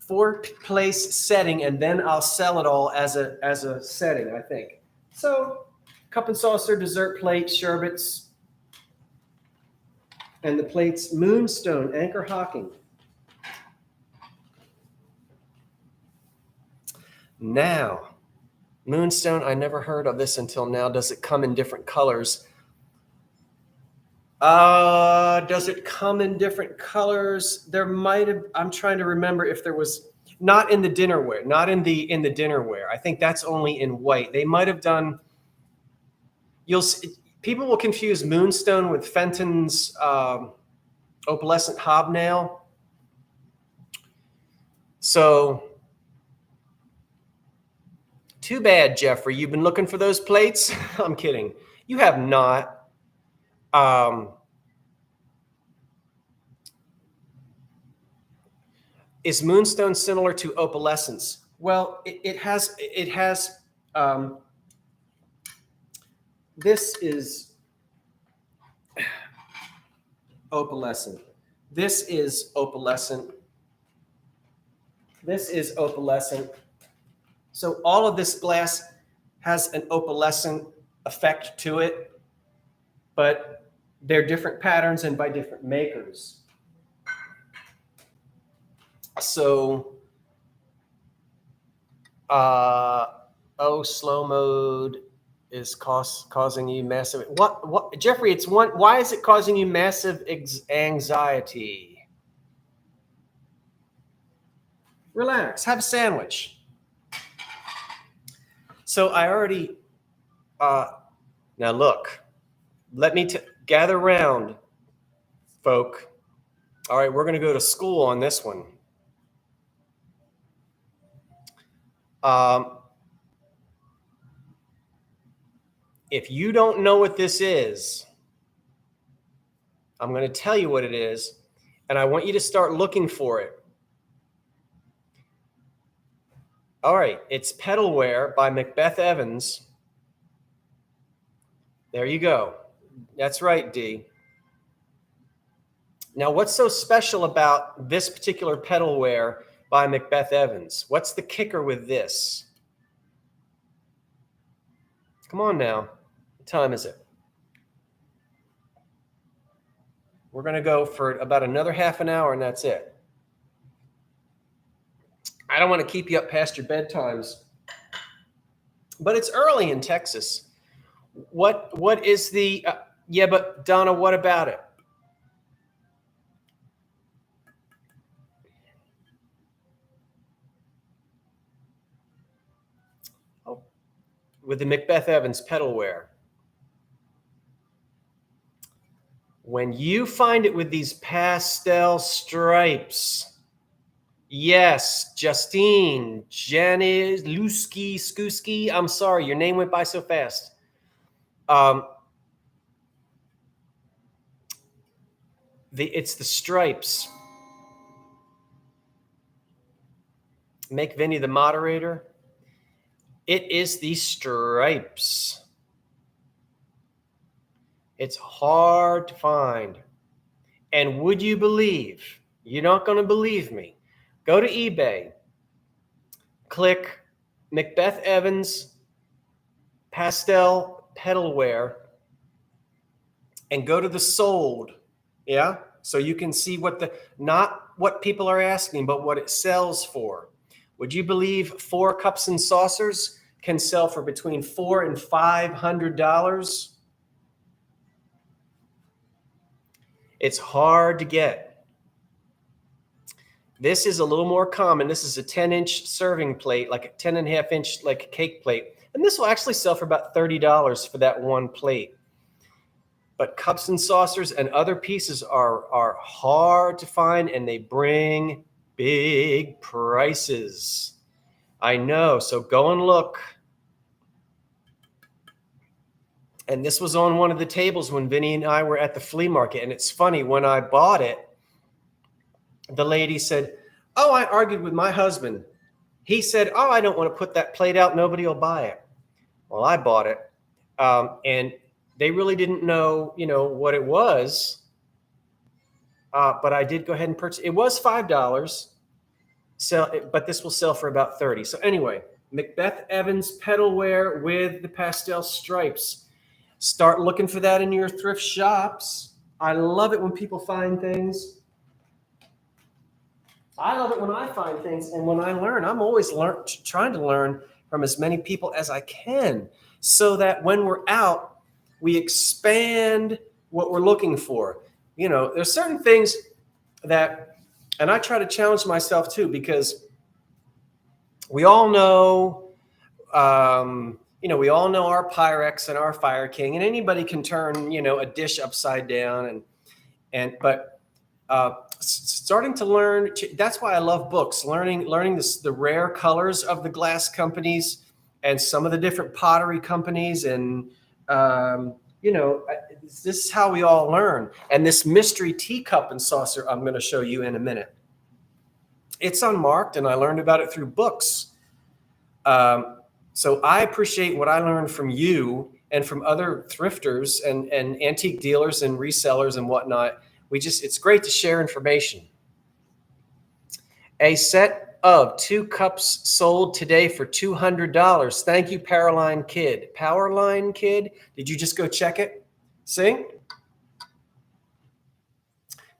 4-place setting, and then I'll sell it all as a setting, I think. So cup and saucer, dessert plate, sherbets, and the plates, Moonstone, Anchor Hocking. Now, Moonstone, I never heard of this until now. Does it come in different colors? Does it come in different colors? There might have, I'm trying to remember if there was, not in the dinnerware, not in the dinnerware. I think that's only in white. They might have done, people will confuse Moonstone with Fenton's opalescent hobnail. So, too bad, Jeffrey. You've been looking for those plates? I'm kidding. You have not. Is Moonstone similar to opalescence? Well, it has. This is opalescent. This is opalescent. This is opalescent. So all of this glass has an opalescent effect to it, but they're different patterns and by different makers. So, slow mode is causing you massive. What, Jeffrey? It's one. Why is it causing you massive anxiety? Relax. Have a sandwich. So I already. Now look. Let me gather round, folk. All right, we're going to go to school on this one. If you don't know what this is, I'm going to tell you what it is, and I want you to start looking for it. All right, it's Petalware by Macbeth Evans. There you go. That's right, D. Now, what's so special about this particular Petalware by Macbeth Evans? What's the kicker with this? Come on now. What time is it? We're going to go for about another half an hour, and that's it. I don't want to keep you up past your bedtimes, but it's early in Texas. What is the yeah, but Donna, what about it? Oh, with the Macbeth Evans Petalware. When you find it with these pastel stripes, yes, Justine, Janice, Lusky, Skuski, I'm sorry, your name went by so fast. It's the stripes. Make Vinny the moderator. It is the stripes. It's hard to find. And would you believe, you're not going to believe me, go to eBay, click Macbeth Evans pastel Petalware, and go to the sold. Yeah. So you can see not what people are asking, but what it sells for. Would you believe 4 cups and saucers can sell for between $400 and $500? It's hard to get. This is a little more common. This is a 10-inch serving plate, like a 10.5-inch like a cake plate. And this will actually sell for about $30 for that one plate. But cups and saucers and other pieces are hard to find, and they bring big prices. I know, so go and look. And this was on one of the tables when Vinny and I were at the flea market. And it's funny, when I bought it, the lady said, oh, I argued with my husband. He said, oh, I don't want to put that plate out. Nobody will buy it. Well, I bought it. And they really didn't know, what it was. But I did go ahead and purchase. It was $5. but this will sell for about 30. So anyway, Macbeth Evans Petalware with the pastel stripes. Start looking for that in your thrift shops. I love it when people find things. I love it when I find things and when I learn. I'm always trying to learn from as many people as I can so that when we're out, we expand what we're looking for. You know, there's certain things that, and I try to challenge myself too, because we all know, we all know our Pyrex and our Fire King, and anybody can turn, a dish upside down but starting to learn. That's why I love books. Learning the rare colors of the glass companies and some of the different pottery companies, and this is how we all learn. And this mystery teacup and saucer I'm going to show you in a minute. It's unmarked, and I learned about it through books. So I appreciate what I learned from you and from other thrifters and antique dealers and resellers and whatnot. It's great to share information. A set of 2 cups sold today for $200. Thank you, Powerline Kid. Powerline Kid, did you just go check it? See?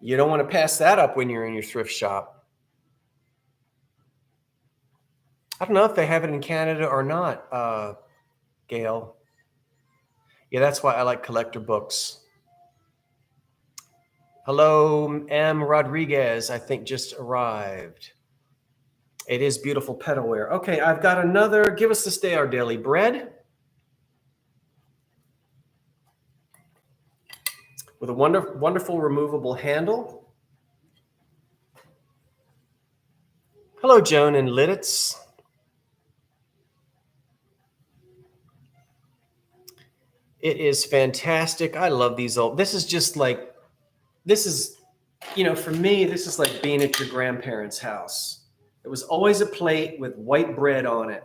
You don't want to pass that up when you're in your thrift shop. I don't know if they have it in Canada or not, Gail. Yeah, that's why I like collector books. Hello, M. Rodriguez, I think just arrived. It is beautiful Petalware. Okay, I've got another. Give us this day our daily bread. With a wonderful removable handle. Hello, Joan and Lidditz. It is fantastic. I love these old. This is just like, for me, this is like being at your grandparents' house. It was always a plate with white bread on it.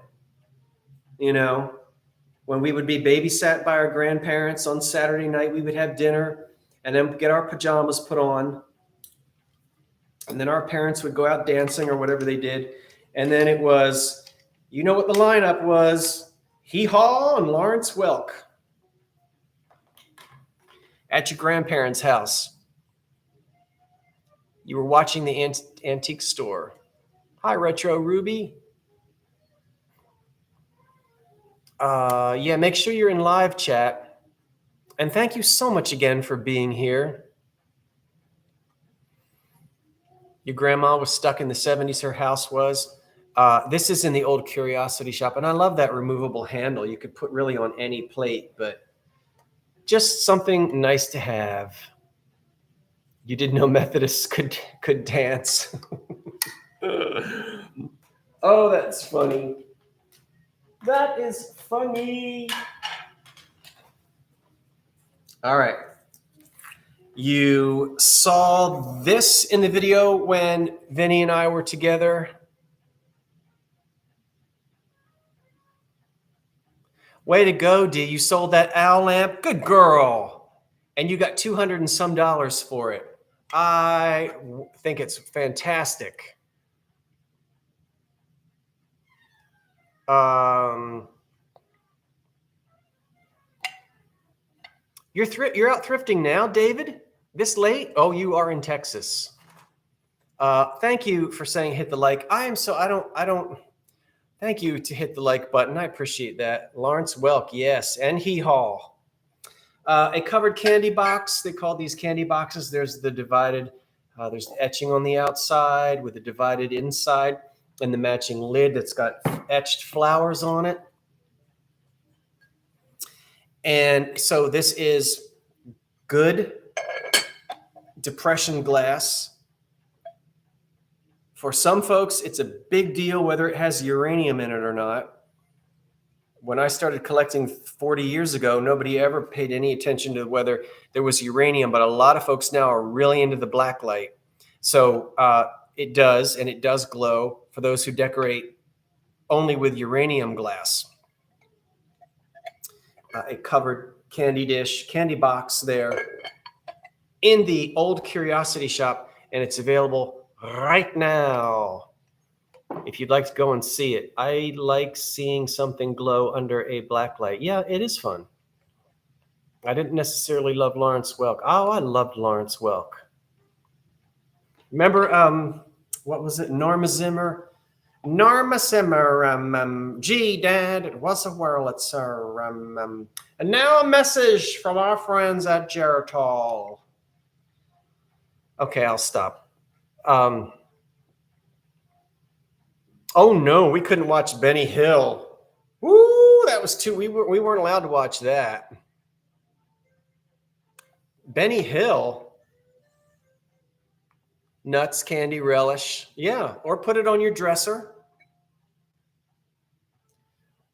When we would be babysat by our grandparents on Saturday night, we would have dinner and then get our pajamas put on. And then our parents would go out dancing or whatever they did. And then it was, what the lineup was, Hee Haw and Lawrence Welk. At your grandparents' house. You were watching the antique store. Hi, Retro Ruby. Yeah, make sure you're in live chat. And thank you so much again for being here. Your grandma was stuck in the 70s, her house was. This is in the old curiosity shop, and I love that removable handle. You could put really on any plate, but just something nice to have. You didn't know Methodists could dance. Oh, that's funny. That is funny. All right. You saw this in the video when Vinny and I were together. Way to go, D. You sold that owl lamp. Good girl. And you got $200 and some for it. I think it's fantastic. You're out thrifting now, David? This late? Oh, you are in Texas. Thank you for saying hit the like. Thank you to hit the like button. I appreciate that. Lawrence Welk, yes, and Hee Haw. A covered candy box. They call these candy boxes. There's the divided, there's the etching on the outside with the divided inside and the matching lid that's got etched flowers on it. And so this is good depression glass. For some folks, it's a big deal whether it has uranium in it or not. When I started collecting 40 years ago, nobody ever paid any attention to whether there was uranium, but a lot of folks now are really into the black light. So it does, and it does glow for those who decorate only with uranium glass. A covered candy box there in the old curiosity shop, and it's available right now. if you'd like to go and see it. I like seeing something glow under a black light. Yeah, it is fun. I didn't necessarily love Lawrence Welk. Oh, I loved Lawrence Welk. Remember, what was it? Norma Zimmer? Norma Zimmer, gee, Dad, it was a Wurlitzer. And now a message from our friends at Geritol. Okay, I'll stop. Oh no, we couldn't watch Benny Hill. Woo, that was too. We weren't allowed to watch that. Benny Hill. Nuts, candy, relish. Yeah, or put it on your dresser.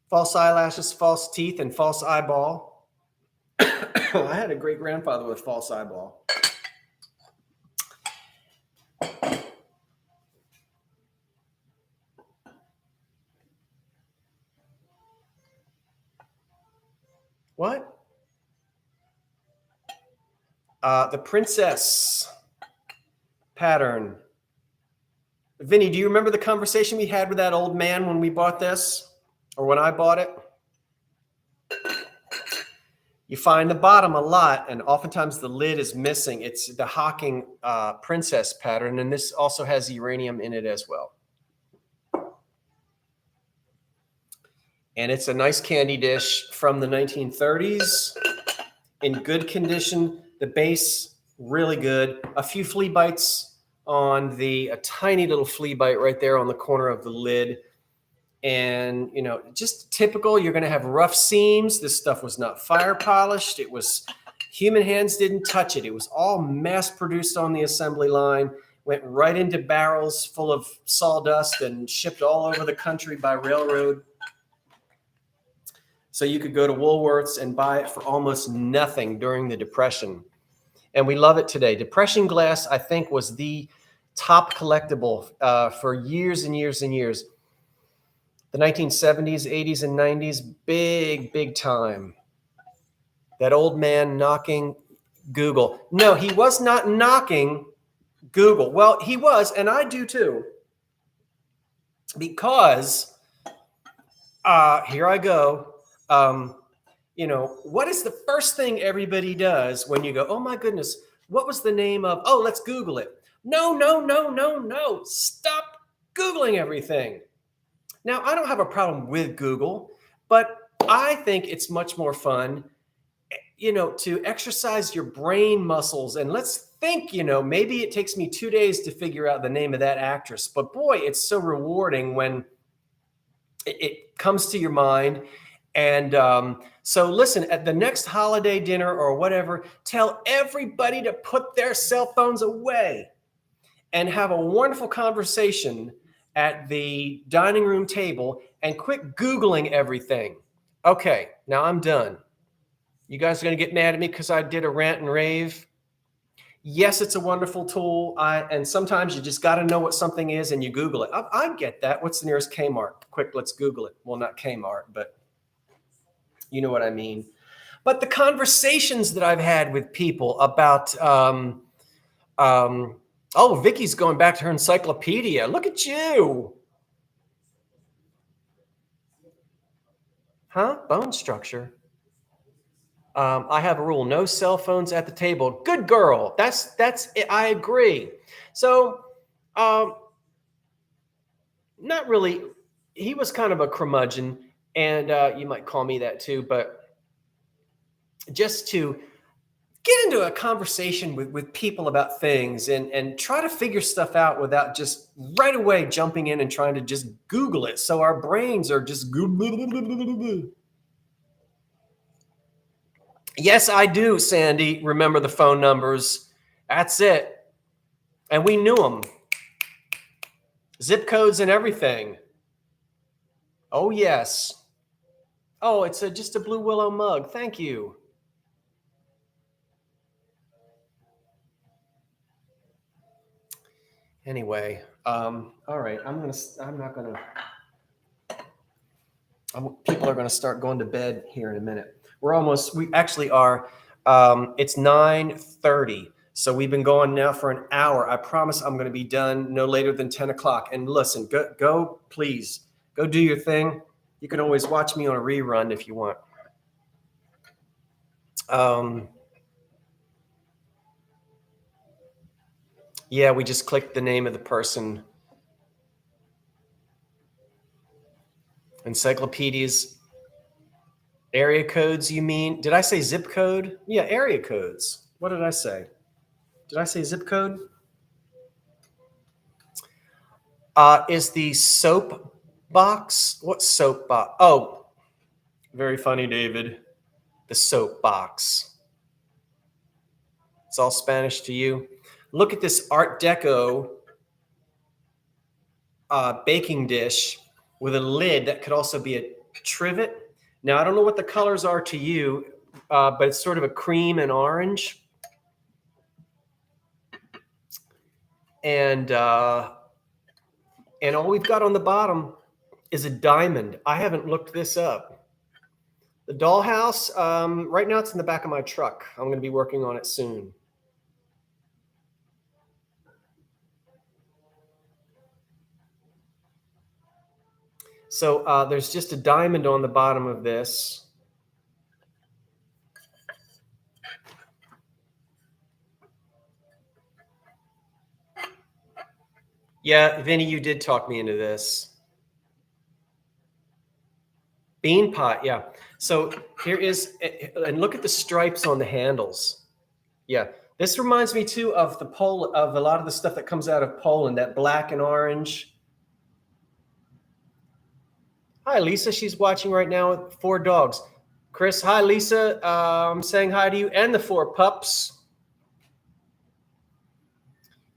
False eyelashes, false teeth, and false eyeball. I had a great grandfather with false eyeball. What? The princess pattern. Vinny, do you remember the conversation we had with that old man when we bought this, or when I bought it? You find the bottom a lot, and oftentimes the lid is missing. It's the Hawking princess pattern, and this also has uranium in it as well. And it's a nice candy dish from the 1930s, in good condition. The base, really good. A few flea bites on a tiny little flea bite right there on the corner of the lid. And, you know, just typical, you're going to have rough seams. This stuff was not fire polished. It was, human hands didn't touch it. It was all mass produced on the assembly line, went right into barrels full of sawdust and shipped all over the country by railroad. So you could go to Woolworths and buy it for almost nothing during the Depression. And we love it today. Depression glass, I think, was the top collectible for years and years and years. The 1970s, 80s, and 90s, big time. That old man knocking Google. No, he was not knocking Google. Well, he was, and I do too. Because, here I go. You know, what is the first thing everybody does when you go, oh my goodness, what was the name of, oh, let's Google it. No. Stop Googling everything. Now, I don't have a problem with Google, but I think it's much more fun, you know, to exercise your brain muscles. And let's think, you know, maybe it takes me 2 days to figure out the name of that actress, but boy, it's so rewarding when it comes to your mind. And so listen, at the next holiday dinner or whatever, tell everybody to put their cell phones away and have a wonderful conversation at the dining room table and quit Googling everything. Okay, now I'm done. You guys are going to get mad at me because I did a rant and rave. Yes, it's a wonderful tool. And sometimes you just got to know what something is and you Google it. I get that. What's the nearest Kmart? Quick, let's Google it. Well, not Kmart, but you know what I mean. But the conversations that I've had with people about, oh, Vicky's going back to her encyclopedia. Look at you. Huh? Bone structure. I have a rule: no cell phones at the table. Good girl. That's it. I agree. So, not really. He was kind of a curmudgeon, and you might call me that too. But just to get into a conversation with people about things and try to figure stuff out without just right away jumping in and trying to just Google it. So our brains are just Google. Yes, I do, Sandy. Remember the phone numbers. That's it. And we knew them. Zip codes and everything. Oh, yes. Oh, it's just a Blue Willow mug. Thank you. Anyway, all right. People are gonna start going to bed here in a minute. We actually are. It's 9:30. So we've been going now for an hour. I promise I'm going to be done no later than 10 o'clock. And listen, go, please, go do your thing. You can always watch me on a rerun if you want. Yeah, we just clicked the name of the person. Encyclopedias. Area codes, you mean? Did I say zip code? Yeah, area codes. What did I say? Did I say zip code? Is the soap box? What soap box? Oh, very funny, David. The soap box. It's all Spanish to you. Look at this Art Deco baking dish with a lid that could also be a trivet. Now, I don't know what the colors are to you, but it's sort of a cream and orange. And all we've got on the bottom is a diamond. I haven't looked this up. The dollhouse, right now it's in the back of my truck. I'm going to be working on it soon. So there's just a diamond on the bottom of this. Yeah, Vinny, you did talk me into this. Bean pot, yeah. So here is, and look at the stripes on the handles. Yeah, this reminds me too of of a lot of the stuff that comes out of Poland, that black and orange. Hi, Lisa. She's watching right now with 4 dogs. Chris, hi, Lisa. I'm saying hi to you and the 4 pups.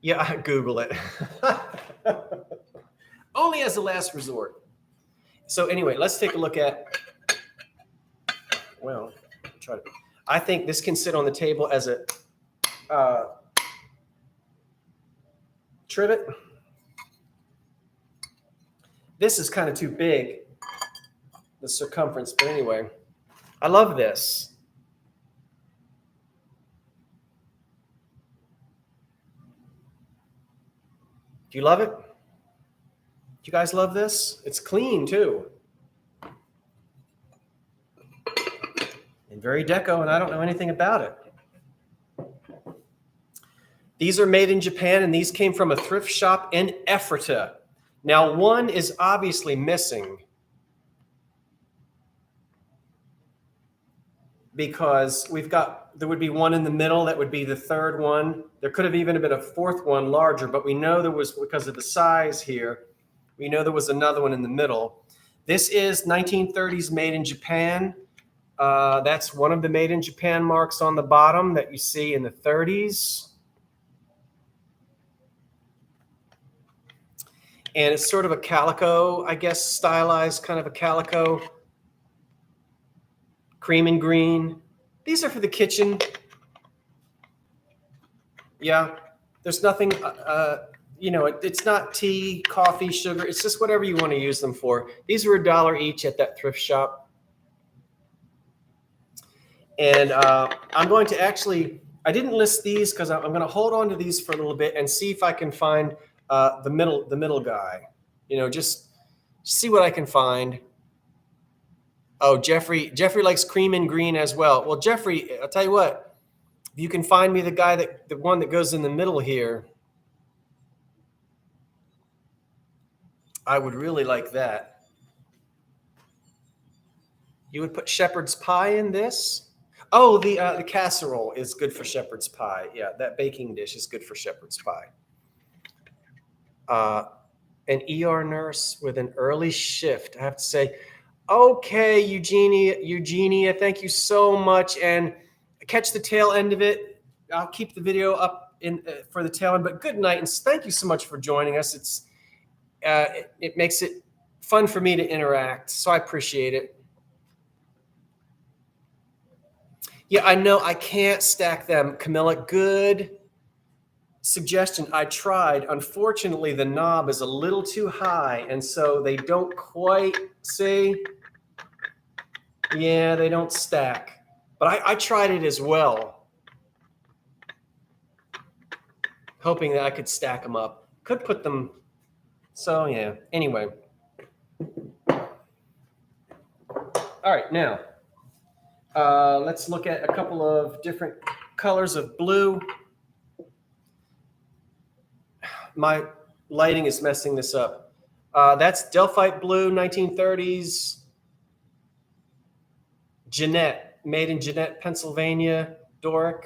Yeah, Google it. Only as a last resort. So anyway, let's take a look at, well, I think this can sit on the table as a trivet. This is kind of too big, the circumference, but anyway, I love this. Do you love it? Do you guys love this? It's clean too. And very deco, and I don't know anything about it. These are made in Japan, and these came from a thrift shop in Ephrata. Now, one is obviously missing because there would be one in the middle. That would be the 3rd one. There could have even been a 4th one larger, but we know there was, because of the size here, we know there was another one in the middle. This is 1930s made in Japan. That's one of the made in Japan marks on the bottom that you see in the 30s. And it's sort of a calico, I guess, stylized kind of a calico. Cream and green. These are for the kitchen. Yeah, there's nothing, it's not tea, coffee, sugar. It's just whatever you want to use them for. These were $1 each at that thrift shop. And I'm going to actually, I didn't list these because I'm going to hold on to these for a little bit and see if I can find the middle guy. Just see what I can find. Oh, Jeffrey likes cream and green as well. Well, Jeffrey, I'll tell you what, if you can find me the one that goes in the middle here, I would really like that. You would put shepherd's pie in this? Oh, the casserole is good for shepherd's pie. Yeah, that baking dish is good for shepherd's pie. An ER nurse with an early shift, I have to say. Okay, Eugenia, thank you so much. And catch the tail end of it. I'll keep the video up for the tail end, but good night. And thank you so much for joining us. It makes it fun for me to interact. So I appreciate it. Yeah, I know I can't stack them. Camilla, good suggestion. I tried. Unfortunately, the knob is a little too high, and so they don't quite see. Yeah, they don't stack. But I tried it as well. hoping that I could stack them up. Could put them. So yeah. Anyway. All right, now let's look at a couple of different colors of blue. My lighting is messing this up. That's Delphite blue, 1930s. Jeanette, made in Jeanette, Pennsylvania, Doric.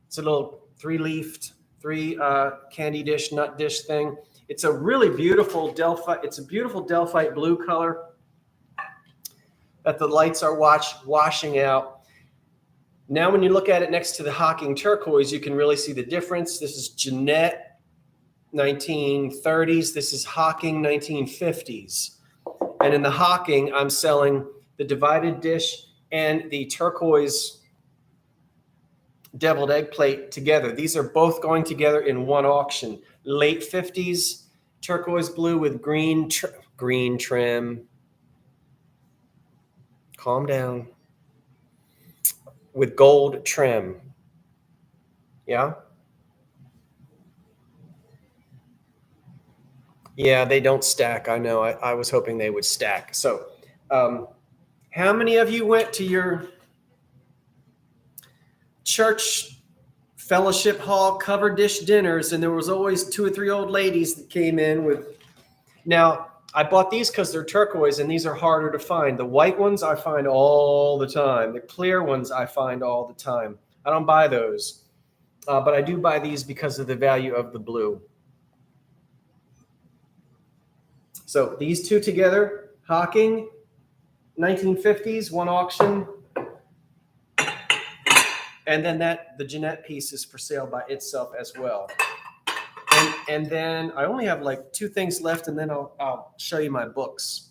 It's a little three-leafed, candy dish, nut dish thing. It's a really beautiful Delphite. It's a beautiful Delphite blue color that the lights are washing out. Now, when you look at it next to the Hocking turquoise, you can really see the difference. This is Jeanette, 1930s. This is Hocking, 1950s. And in the Hocking, I'm selling the divided dish and the turquoise deviled egg plate together. These are both going together in one auction. Late 50s, turquoise blue with green trim. Calm down. With gold trim. Yeah? Yeah, they don't stack. I know. I was hoping they would stack. So, how many of you went to your church fellowship hall covered dish dinners and there was always 2 or 3 old ladies that came in with? Now, I bought these because they're turquoise and these are harder to find. The white ones I find all the time. The clear ones I find all the time. I don't buy those, but I do buy these because of the value of the blue. So these two together, Hocking, 1950s, one auction. And then the Jeanette piece is for sale by itself as well. And then I only have like 2 things left, and then I'll show you my books.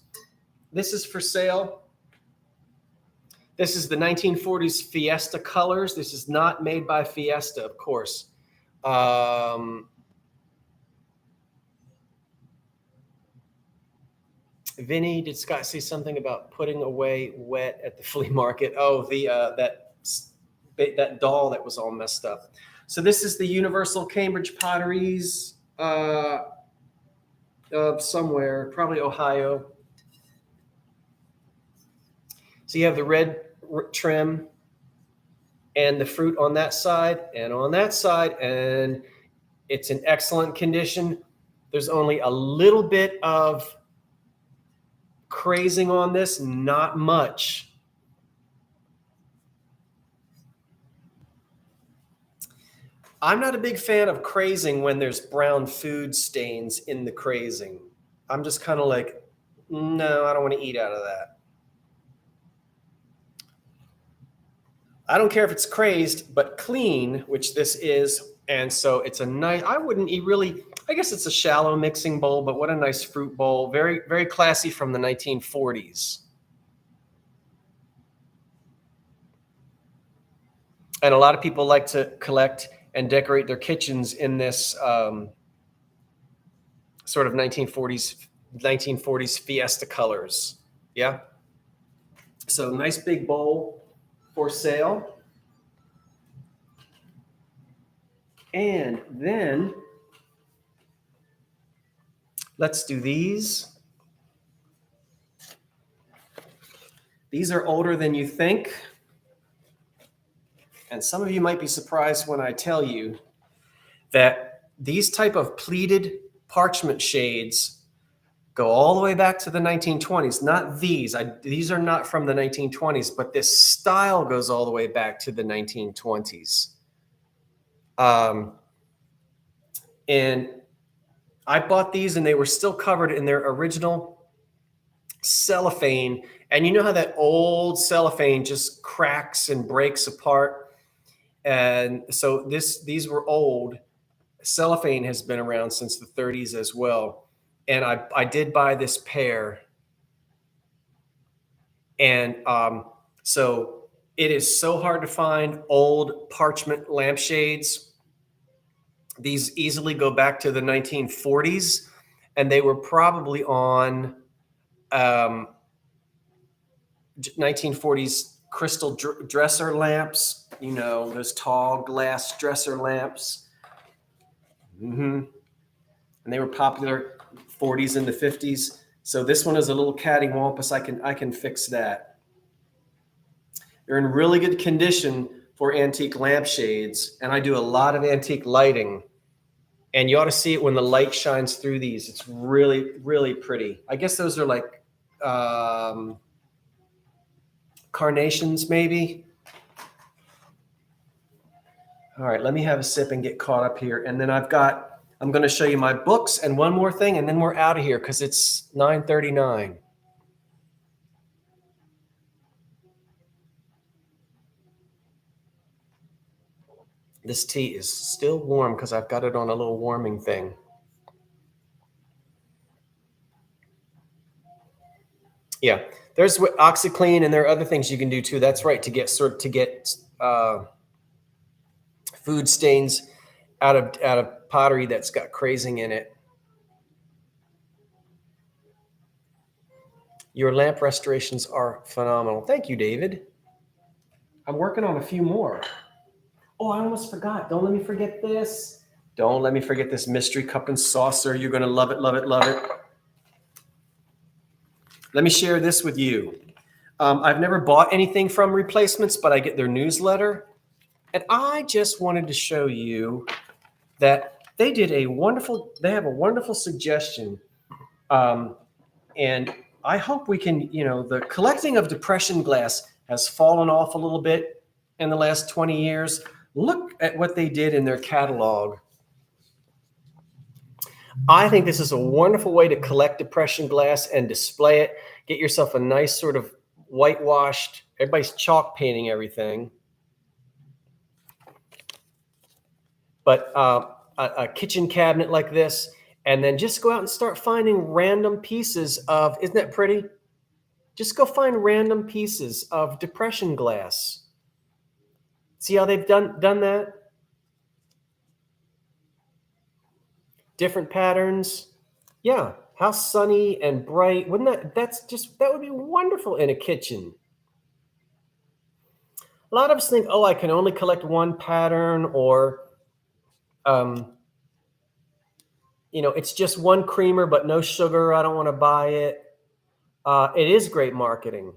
This is for sale. This is the 1940s Fiesta colors. This is not made by Fiesta, of course. Vinny, did Scott say something about putting away wet at the flea market? Oh, that doll that was all messed up. So this is the Universal Cambridge Potteries somewhere, probably Ohio. So you have the red trim and the fruit on that side and on that side, and it's in excellent condition. There's only a little bit of crazing on this, not much. I'm not a big fan of crazing when there's brown food stains in the crazing. I'm just kind of like, no, I don't want to eat out of that. I don't care if it's crazed, but clean, which this is. And so it's a nice, I wouldn't eat really, I guess it's a shallow mixing bowl, but what a nice fruit bowl. Very, very classy from the 1940s. And a lot of people like to collect and decorate their kitchens in this sort of 1940s Fiesta colors. Yeah. So nice big bowl for sale. And then let's do these. These are older than you think. And some of you might be surprised when I tell you that these type of pleated parchment shades go all the way back to the 1920s. Not these. These are not from the 1920s, but this style goes all the way back to the 1920s. And I bought these and they were still covered in their original cellophane. And you know how that old cellophane just cracks and breaks apart? And so these were old. Cellophane has been around since the 30s as well. And I did buy this pair. And so it is so hard to find old parchment lampshades. These easily go back to the 1940s, and they were probably on 1940s crystal dresser lamps, you know, those tall glass dresser lamps. And they were popular 40s and the 50s. So this one is a little cattywampus. I can fix that. They're in really good condition for antique lampshades, and I do a lot of antique lighting. And you ought to see it when the light shines through these. It's really, really pretty. I guess those are like carnations, maybe. All right, let me have a sip and get caught up here. And then I'm going to show you my books and one more thing, and then we're out of here because it's 9:39. This tea is still warm because I've got it on a little warming thing. Yeah, there's OxyClean, and there are other things you can do too. That's right, to get food stains out of pottery that's got crazing in it. Your lamp restorations are phenomenal. Thank you, David. I'm working on a few more. Oh, I almost forgot. Don't let me forget this. Don't let me forget this mystery cup and saucer. You're going to love it, love it, love it. Let me share this with you. I've never bought anything from Replacements, but I get their newsletter. And I just wanted to show you that they have a wonderful suggestion. And I hope we can, the collecting of depression glass has fallen off a little bit in the last 20 years. Look at what they did in their catalog. I think this is a wonderful way to collect depression glass and display it. Get yourself a nice sort of whitewashed, everybody's chalk painting everything. But a kitchen cabinet like this, and then just go out and start finding random pieces of, isn't that pretty? Just go find random pieces of depression glass. See how they've done that? Different patterns. Yeah, how sunny and bright. Wouldn't that would be wonderful in a kitchen. A lot of us think, oh, I can only collect one pattern, or it's just one creamer but no sugar. I don't want to buy it. It is great marketing.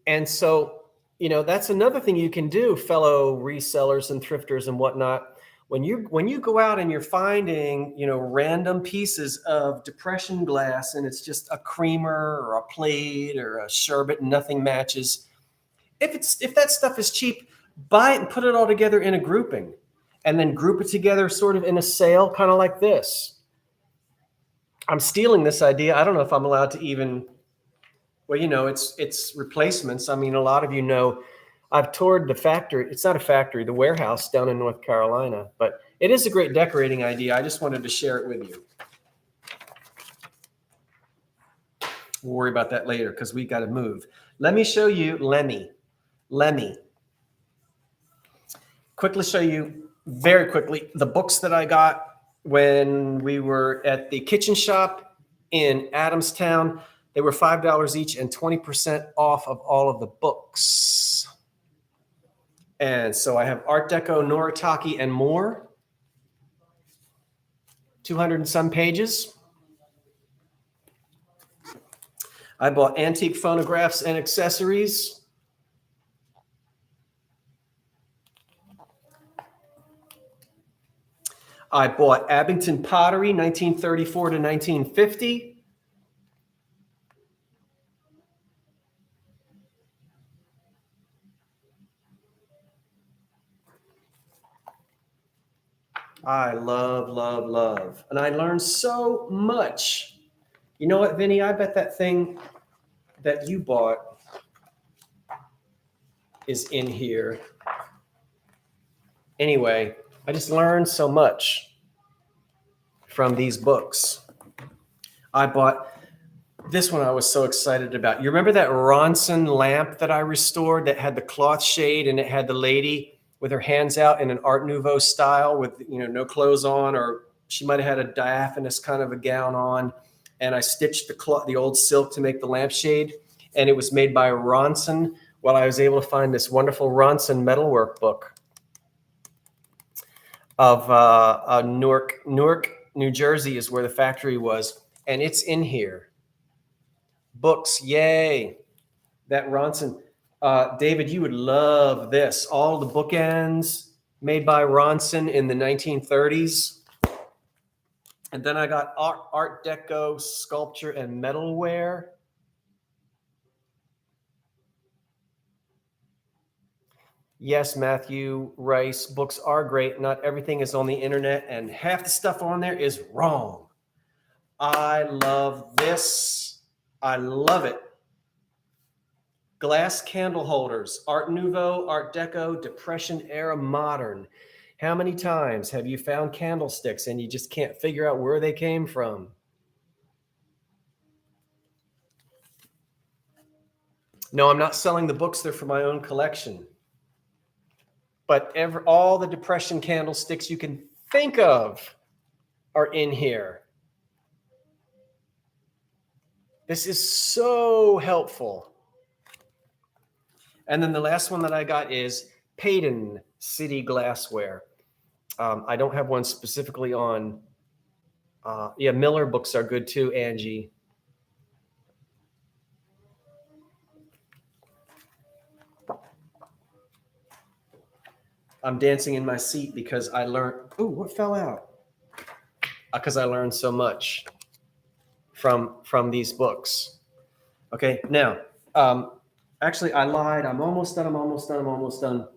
And so, that's another thing you can do, fellow resellers and thrifters and whatnot. When you go out and you're finding, random pieces of depression glass, and it's just a creamer or a plate or a sherbet and nothing matches. If that stuff is cheap, buy it and put it all together in a grouping, and then group it together sort of in a sale, kind of like this. I'm stealing this idea. I don't know if I'm allowed to even. Well, it's Replacements. I mean, a lot of I've toured the factory. It's not a factory, the warehouse down in North Carolina, but it is a great decorating idea. I just wanted to share it with you. We'll worry about that later because we got to move. Let me show you Lemmy. Quickly show you very quickly the books that I got when we were at the kitchen shop in Adamstown. They were $5 each and 20% off of all of the books. And so I have Art Deco, Noritake, and more. 200 and some pages. I bought antique phonographs and accessories. I bought Abington pottery, 1934 to 1950. I love, love, love. And I learned so much. You know what, Vinny? I bet that thing that you bought is in here. Anyway, I just learned so much from these books. I bought this one I was so excited about. You remember that Ronson lamp that I restored that had the cloth shade and it had the lady with her hands out in an Art Nouveau style with, no clothes on, or she might have had a diaphanous kind of a gown on. And I stitched the old silk to make the lampshade. And it was made by Ronson. Well, I was able to find this wonderful Ronson metalwork book. of Newark, New Jersey is where the factory was, and it's in here. Books, yay! That Ronson, David, you would love this. All the bookends made by Ronson in the 1930s. And then I got Art Deco sculpture and metalware. Yes, Matthew Rice, books are great. Not everything is on the internet, and half the stuff on there is wrong. I love this. I love it. Glass candle holders, Art Nouveau, Art Deco, Depression era, modern. How many times have you found candlesticks and you just can't figure out where they came from? No, I'm not selling the books. They're for my own collection. But all the Depression candlesticks you can think of are in here. This is so helpful. And then the last one that I got is Peyton City glassware. I don't have one specifically on. Yeah, Miller books are good too, Angie. I'm dancing in my seat because I learned. Ooh, what fell out? Because I learned so much from these books. Okay, now, actually, I lied. I'm almost done.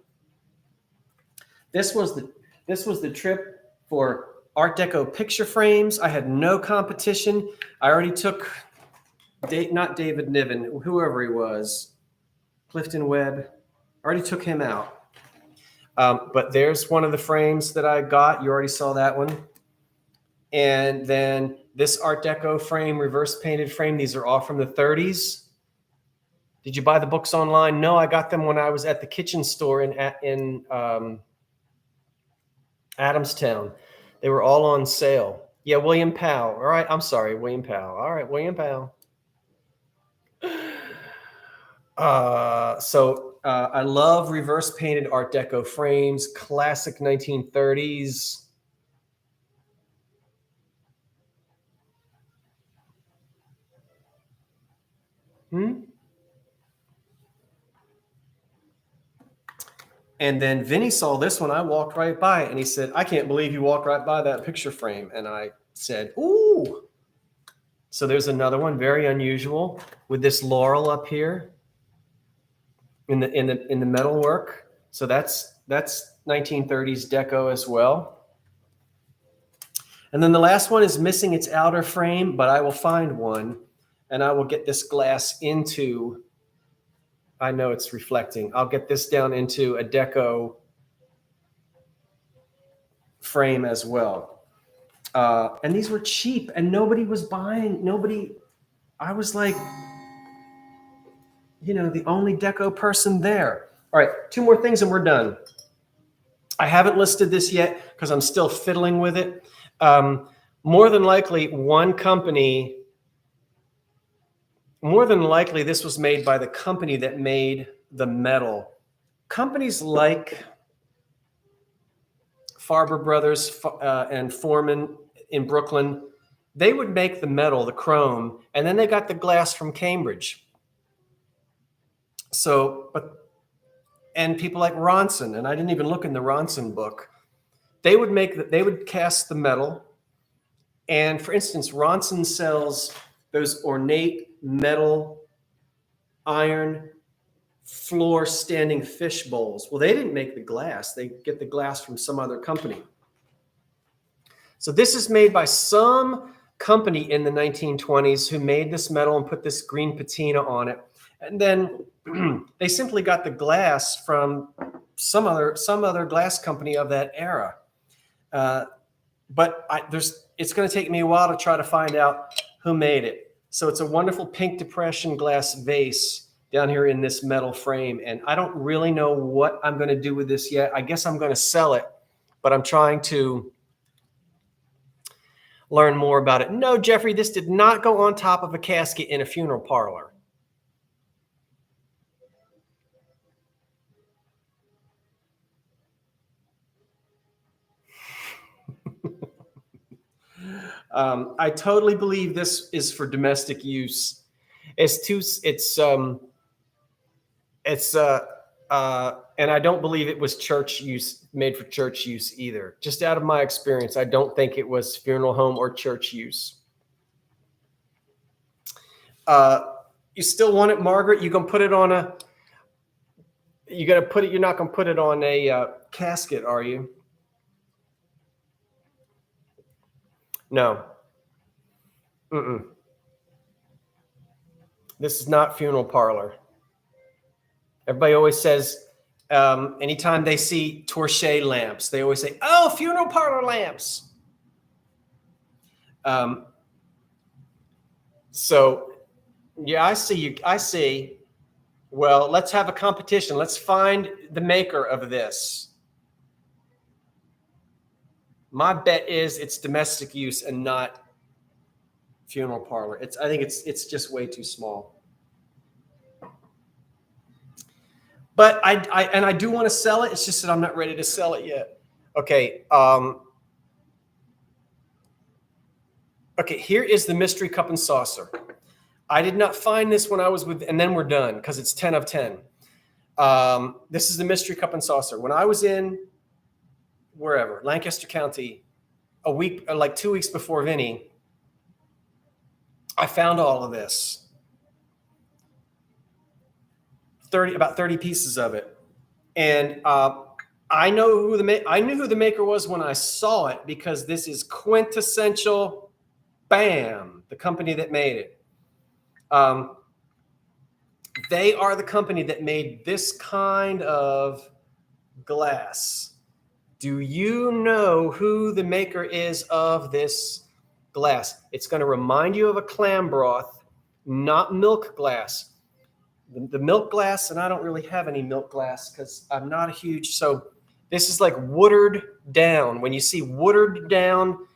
This was the trip for Art Deco picture frames. I had no competition. I already took, not David Niven, whoever he was, Clifton Webb. I already took him out. But there's one of the frames that I got. You already saw that one. And then this Art Deco frame, reverse painted frame. These are all from the 30s. Did you buy the books online? No, I got them when I was at the kitchen store in Adamstown. They were all on sale. Yeah, William Powell. All right, I'm sorry, William Powell. All right, William Powell. I love reverse painted Art Deco frames, classic 1930s. And then Vinny saw this one. I walked right by it, and he said, "I can't believe you walked right by that picture frame." And I said, "Ooh." So there's another one, very unusual, with this laurel up here in the metal work. So that's 1930s deco as well. And then the last one is missing its outer frame, but I will find one, and I will get this glass into. I know it's reflecting. I'll get this down into a deco frame as well. And these were cheap, and nobody was buying. I was like, the only deco person there. All right, two more things and we're done. I haven't listed this yet because I'm still fiddling with it. More than likely, this was made by the company that made the metal. Companies like Farber Brothers and Foreman in Brooklyn, they would make the metal, the chrome, and then they got the glass from Cambridge. And people like Ronson, and I didn't even look in the Ronson book, they would cast the metal. And for instance, Ronson sells those ornate metal iron floor standing fish bowls. Well, they didn't make the glass. They get the glass from some other company. So this is made by some company in the 1920s who made this metal and put this green patina on it. And then they simply got the glass from some other glass company of that era. But it's going to take me a while to try to find out who made it. So it's a wonderful pink depression glass vase down here in this metal frame. And I don't really know what I'm going to do with this yet. I guess I'm going to sell it, but I'm trying to learn more about it. No, Jeffrey, this did not go on top of a casket in a funeral parlor. I totally believe this is for domestic use. It's and I don't believe it was church use, made for church use either. Just out of my experience, I don't think it was funeral home or church use. You still want it, Margaret? You gonna put it on a? You gonna put it? You're not gonna put it on a casket, are you? No. Mm-mm. This is not funeral parlor. Everybody always says, anytime they see torche lamps, they always say, "Oh, funeral parlor lamps." So, yeah, I see you. I see. Well, let's have a competition. Let's find the maker of this. My bet is it's domestic use and not funeral parlor. I think it's just way too small. But I do want to sell it. It's just that I'm not ready to sell it yet. Okay. Okay, here is the mystery cup and saucer. I did not find this when I was with, and then we're done because it's 10 of 10. This is the mystery cup and saucer. When I was in wherever, Lancaster County, a week, like 2 weeks before Vinny, I found all of this. About 30 pieces of it. And I knew who the maker was when I saw it, because this is quintessential BAM, the company that made it. They are the company that made this kind of glass. Do you know who the maker is of this glass? It's going to remind you of a clam broth, not milk glass. The milk glass, and I don't really have any milk glass because I'm not a huge, so this is like watered down. When you see watered down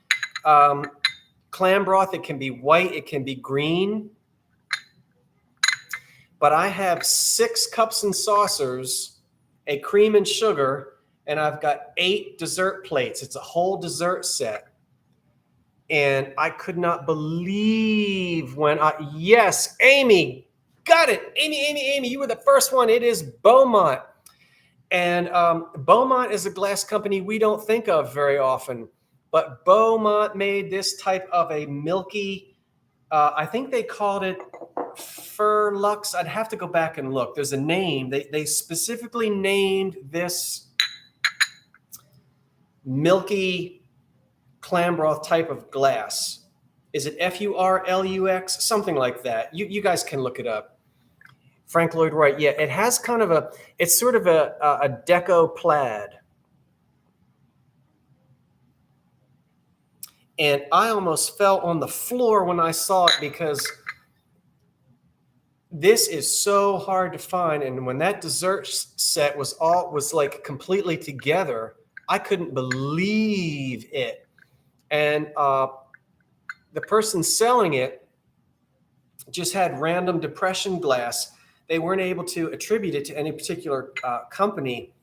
clam broth, it can be white, it can be green. But I have 6 cups and saucers, a cream and sugar, and I've got 8 dessert plates. It's a whole dessert set. And I could not believe when yes, Amy, got it. Amy, you were the first one. It is Beaumont. And Beaumont is a glass company we don't think of very often. But Beaumont made this type of a milky, I think they called it Fur Lux. I'd have to go back and look. There's a name. They specifically named this milky clam broth type of glass. Is it Furlux? Something like that. You guys can look it up. Frank Lloyd Wright. Yeah, it has kind of it's sort of a deco plaid. And I almost fell on the floor when I saw it, because this is so hard to find. And when that dessert set was like completely together, I couldn't believe it. And the person selling it just had random depression glass. They weren't able to attribute it to any particular company.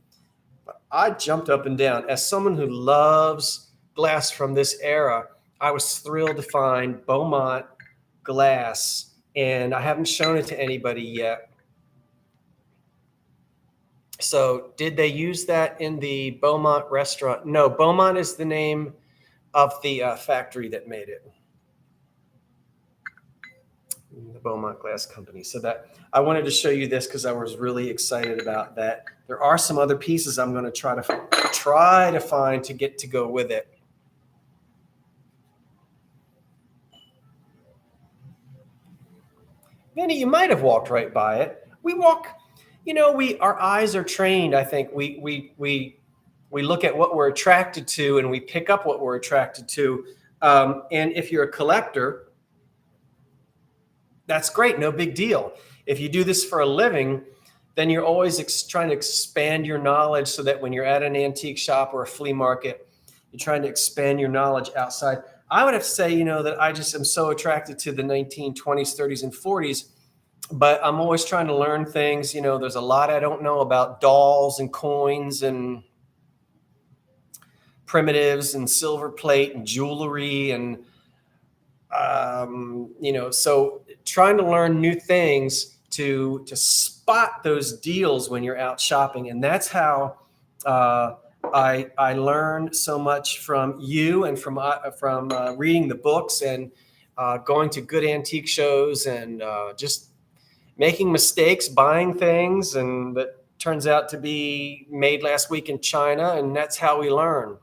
But I jumped up and down. As someone who loves glass from this era, I was thrilled to find Beaumont glass, and I haven't shown it to anybody yet. So did they use that in the Beaumont restaurant? No, Beaumont is the name of the factory that made it. The Beaumont Glass Company. So that I wanted to show you this because I was really excited about that. There are some other pieces I'm going to try to find to go with it. Vinny, you might have walked right by it. We walk, our eyes are trained. I think we look at what we're attracted to, and we pick up what we're attracted to. And if you're a collector, that's great. No big deal. If you do this for a living, then you're always trying to expand your knowledge, so that when you're at an antique shop or a flea market, you're trying to expand your knowledge outside. I would have to say, that I just am so attracted to the 1920s, 30s, and 40s, but I'm always trying to learn things. There's a lot I don't know about dolls and coins and primitives and silver plate and jewelry and So trying to learn new things to spot those deals when you're out shopping, and that's how I learn so much from you and from reading the books and going to good antique shows and just making mistakes, buying things, and that turns out to be made last week in China, and that's how we learn.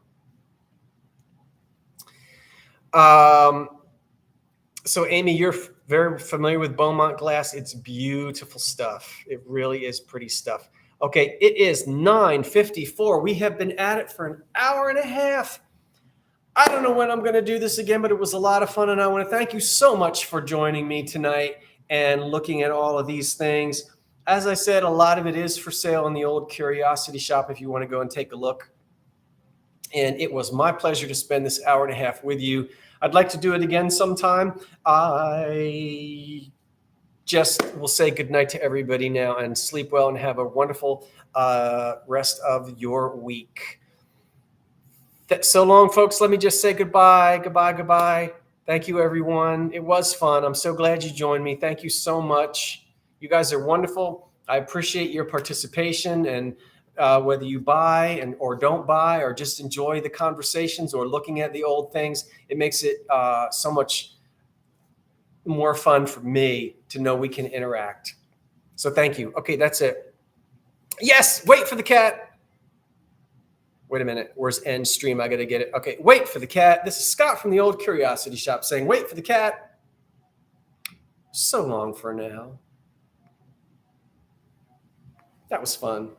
So Amy, you're very familiar with Beaumont glass. It's beautiful stuff. It really is pretty stuff. Okay, it is 9:54. We have been at it for an hour and a half. I don't know when I'm going to do this again, but it was a lot of fun. And I want to thank you so much for joining me tonight and looking at all of these things. As I said, a lot of it is for sale in the old Curiosity Shop if you want to go and take a look. And it was my pleasure to spend this hour and a half with you. I'd like to do it again sometime. I just will say goodnight to everybody now and sleep well and have a wonderful rest of your week. So long, folks. Let me just say goodbye, goodbye, goodbye. Thank you, everyone. It was fun. I'm so glad you joined me. Thank you so much. You guys are wonderful. I appreciate your participation, and whether you buy or don't buy or just enjoy the conversations or looking at the old things, it makes it so much more fun for me to know we can interact. So thank you. Okay, that's it. Yes, wait for the cat. Wait a minute. Where's end stream? I got to get it. Okay, wait for the cat. This is Scott from the old Curiosity Shop saying, wait for the cat. So long for now. That was fun.